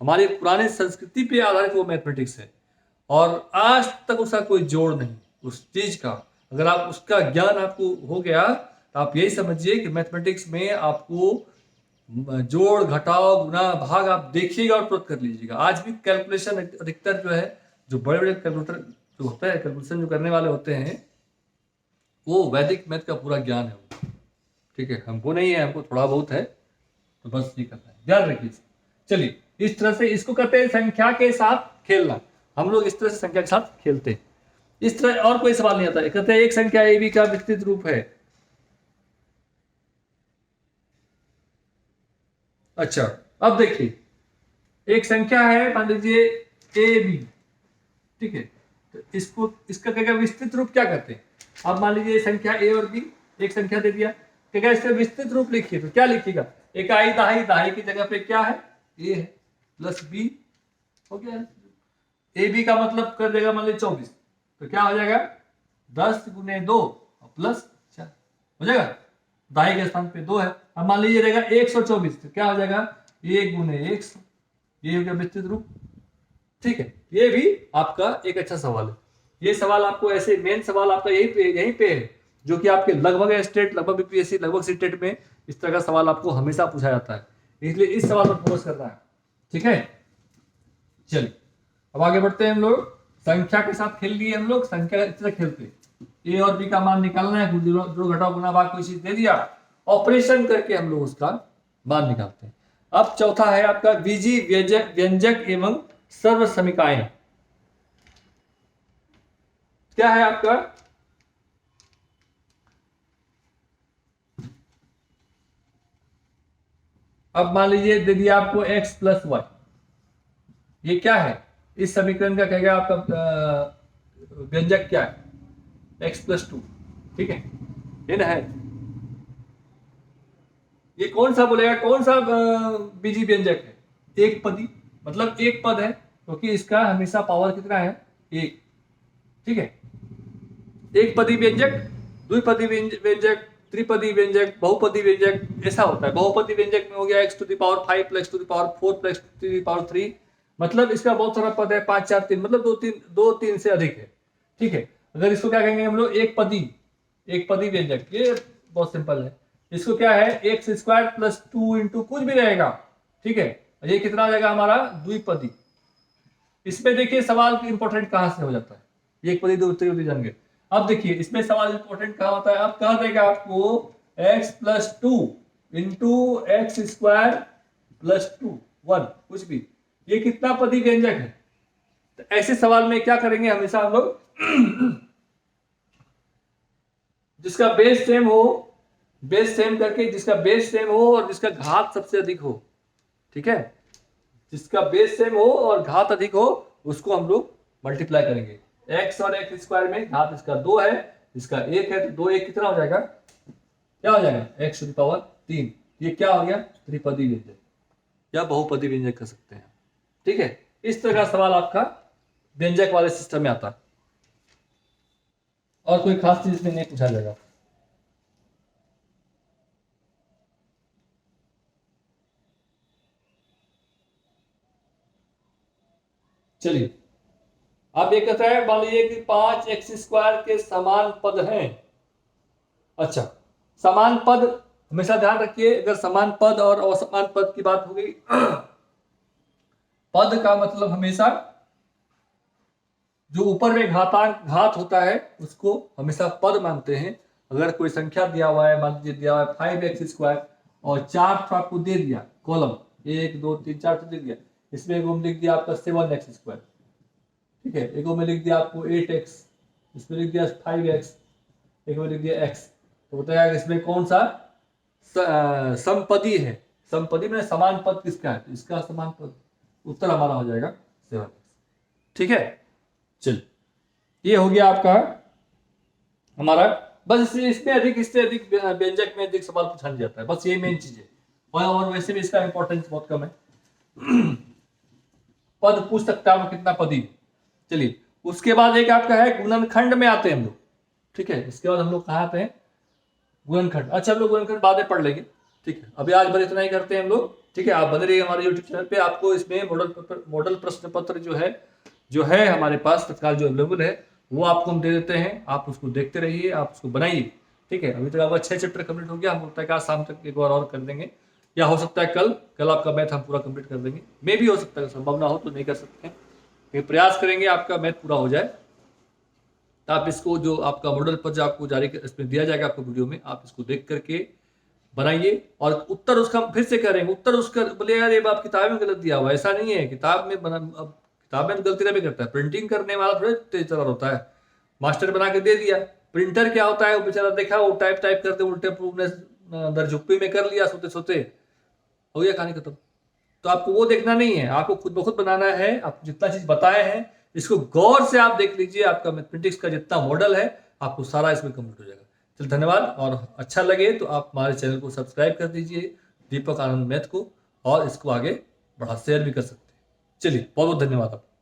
हमारी पुरानी संस्कृति पे आधारित वो मैथमेटिक्स है, और आज तक उसका कोई जोड़ नहीं उस चीज का। अगर आप उसका ज्ञान आपको हो गया तो आप यही समझिए कि मैथमेटिक्स में आपको जोड़ घटाव गुना भाग आप देखिएगा और तुरंत कर लीजिएगा। आज भी कैलकुलेशन अधिकतर जो है, जो बड़े बड़े कैलकुलेटर जो होता है, कैलकुलेशन जो करने वाले होते हैं, वो वैदिक मैथ का पूरा ज्ञान है वो। ठीक है, हमको नहीं है, हमको थोड़ा बहुत है, तो बस ये करना है, ध्यान रखिए। चलिए, इस तरह से इसको कहते हैं संख्या के साथ खेलना। हम लोग इस तरह से संख्या के साथ खेलते हैं। इस तरह और कोई सवाल नहीं आता है। कहते हैं एक संख्या ए बी का विस्तृत रूप है। अच्छा, अब देखिए, एक संख्या है, मान लीजिए ए बी। ठीक है, तो इसका क्या विस्तृत रूप क्या कहते हैं। अब मान लीजिए संख्या ए और बी, एक संख्या दे दिया, क्या इसका विस्तृत रूप लिखिए, तो क्या लिखिएगा, इकाई दहाई, दहाई की जगह पे क्या है, ए है, प्लस बी हो गया। ए बी का मतलब कर देगा मान लीजिए 24, तो क्या हो जाएगा 10 गुने 2 प्लस 4 हो जाएगा, दहाई के स्थान पे 2 है। अब मान लीजिए रहेगा 124, तो क्या हो जाएगा 1 गुने 100, ये हो गया विस्तृत रूप। ठीक है, ये भी आपका एक अच्छा सवाल है। ये सवाल आपको ऐसे मेन सवाल आपका यहीं पे है, जो कि आपके लगभग स्टेट, लगभग बीपीएससी, लगभग स्टेट में इस तरह का सवाल आपको हमेशा पूछा जाता है, इसलिए इस सवाल पर फोकस करना है। ठीक है, चलिए अब आगे बढ़ते हैं। हम लोग संख्या के साथ खेल लिए, हम लोग संख्या इस तरह खेलते, ए और बी का मान निकालना है, जो घटाव गुना भाग कोई चीज दे दिया, ऑपरेशन करके हम लोग उसका मान निकालते हैं। अब चौथा है आपका बीजी व्यंजक एवं सर्व समीकाएं। क्या है आपका, अब मान लीजिए दे दिया आपको x प्लस वाई, ये क्या है, इस समीकरण का कहेगा आपका व्यंजक क्या है, x प्लस 2। ठीक है, ये ना है, ये कौन सा बोलेगा, कौन सा बीजी व्यंजक है, एक पदी, मतलब एक पद है, क्योंकि इसका हमेशा पावर कितना है 1। ठीक है, एक पदी व्यंजक, द्विपदी व्यंजक, त्रिपदी व्यंजक, बहुपदी व्यंजक, ऐसा होता है। बहुपदी व्यंजक में हो गया x to the power 5 plus to the power 4 plus to the power 3, मतलब इसका बहुत सारा पद है, 5 4 3, मतलब दो तीन से अधिक है। ठीक है, अगर इसको क्या कहेंगे हम लोग, एक पदी व्यंजक, ये बहुत सिंपल है। इसको क्या है, x² प्लस 2 इंटू कुछ भी रहेगा। ठीक है, ये कितना हो जाएगा हमारा द्विपदी। इसमें देखिए सवाल इंपॉर्टेंट कहां से हो जाता है, एक पदी दो उत्तरी जान गए। अब देखिए इसमें सवाल इंपॉर्टेंट कहां होता है, अब कहा देगा आपको x+2 इंटू एक्स स्क्वायर +2 1 कुछ भी, ये कितना पदी व्यंजक है। तो ऐसे सवाल में क्या करेंगे हमेशा हम लोग जिसका बेस सेम हो, बेस सेम करके जिसका बेस सेम हो और जिसका घात सबसे अधिक हो, ठीक है, जिसका बेस सेम हो और घात अधिक हो उसको हम लोग मल्टीप्लाई करेंगे। x और x स्क्वायर में घात इसका 2 है, इसका 1 है, तो 2 1 कितना हो जाएगा, क्या हो जाएगा x⁻3। ये क्या हो गया, त्रिपदी व्यंजक या बहुपदी व्यंजक कह सकते हैं, ठीक है। इस तरह का सवाल आपका व्यंजक वाले सिस्टम में आता है और कोई खास चीज इसमें नहीं पूछा जाएगा। चलिए अब ये कहता है मान लीजिए कि 5x² के समान पद हैं। अच्छा, समान पद हमेशा ध्यान रखिए, अगर समान पद और असमान पद की बात हो गई पद का मतलब हमेशा जो ऊपर में घात होता है उसको हमेशा पद मानते हैं। अगर कोई संख्या दिया हुआ है, मान लीजिए दिया हुआ है 5x² और 4 तो आपको दे दिया कॉलम 1 2 3 4 तो दे दिया, इसमें एगो में लिख दिया आपका 7x², ठीक है, एगो में लिख दिया आपको 8x, इसमें लिख दिया 5x, एक में लिख दिया x, तो बताया इसमें कौन सा समपदी है। समपदी में समान पद किसका है, तो इसका समान पद, उत्तर हमारा हो जाएगा 7x, ठीक है। चल ये हो गया आपका हमारा, बस इसमें अधिक इससे अधिक व्यंजक में अधिक सवाल पूछा नहीं जाता है, बस ये मेन चीज है, और वैसे भी इसका इंपॉर्टेंस बहुत कम है। पद पूछ सकता है कितना पदी। चलिए उसके बाद एक आपका है गुणनखंड में आते हैं हम लोग, ठीक है, इसके बाद हम लोग कहाँ आते हैं, गुणनखंड। अच्छा हम लोग गुणनखंड बाद में पढ़ लेंगे, ठीक है, अभी आज भर इतना ही करते हैं हम लोग, ठीक है। आप बने रहिए हमारे यूट्यूब चैनल पे, आपको इसमें मॉडल प्रश्न पत्र जो है हमारे पास तत्काल जो अवेलेबल है वो आपको हम दे देते हैं, आप उसको देखते रहिए, आप उसको बनाइए, ठीक है। अभी तक आपका 6 चैप्टर कंप्लीट हो गया, हम लगता है कि आज शाम तक एक बार और कर देंगे, या हो सकता है कल आपका मैथ हम पूरा कंप्लीट कर देंगे, मे भी हो सकता है, संभावना हो तो नहीं कर सकते हैं, लेकिन प्रयास करेंगे आपका मैथ पूरा हो जाए। तो आप इसको जो आपका मॉडल पर जो आपको जारी इसमें दिया जाएगा आपको वीडियो में, आप इसको देख करके बनाइए और उत्तर उसका फिर से करेंगे। उत्तर उसका बोले यार ये बात किताब में गलत दिया हुआ, ऐसा नहीं है, किताब में किताब में तो गलती नहीं करता है, प्रिंटिंग करने वाला थोड़ा तेज चला होता है, मास्टर बना के दे दिया, प्रिंटर क्या होता है वो बेचारा देखा वो टाइप करते उल्टे अंदर झुप्पी में कर लिया, सोते सोते हो गया कहानी खत्म। तो आपको वो देखना नहीं है, आपको खुद ब खुद बनाना है। आप जितना चीज बताए हैं इसको गौर से आप देख लीजिए, आपका मैथमेटिक्स का जितना मॉडल है आपको सारा इसमें कंप्लीट हो जाएगा। चल धन्यवाद, और अच्छा लगे तो आप हमारे चैनल को सब्सक्राइब कर दीजिए दीपक आनंद मैथ को, और इसको आगे बढ़ा शेयर भी कर सकते हैं। चलिए बहुत बहुत धन्यवाद आपको।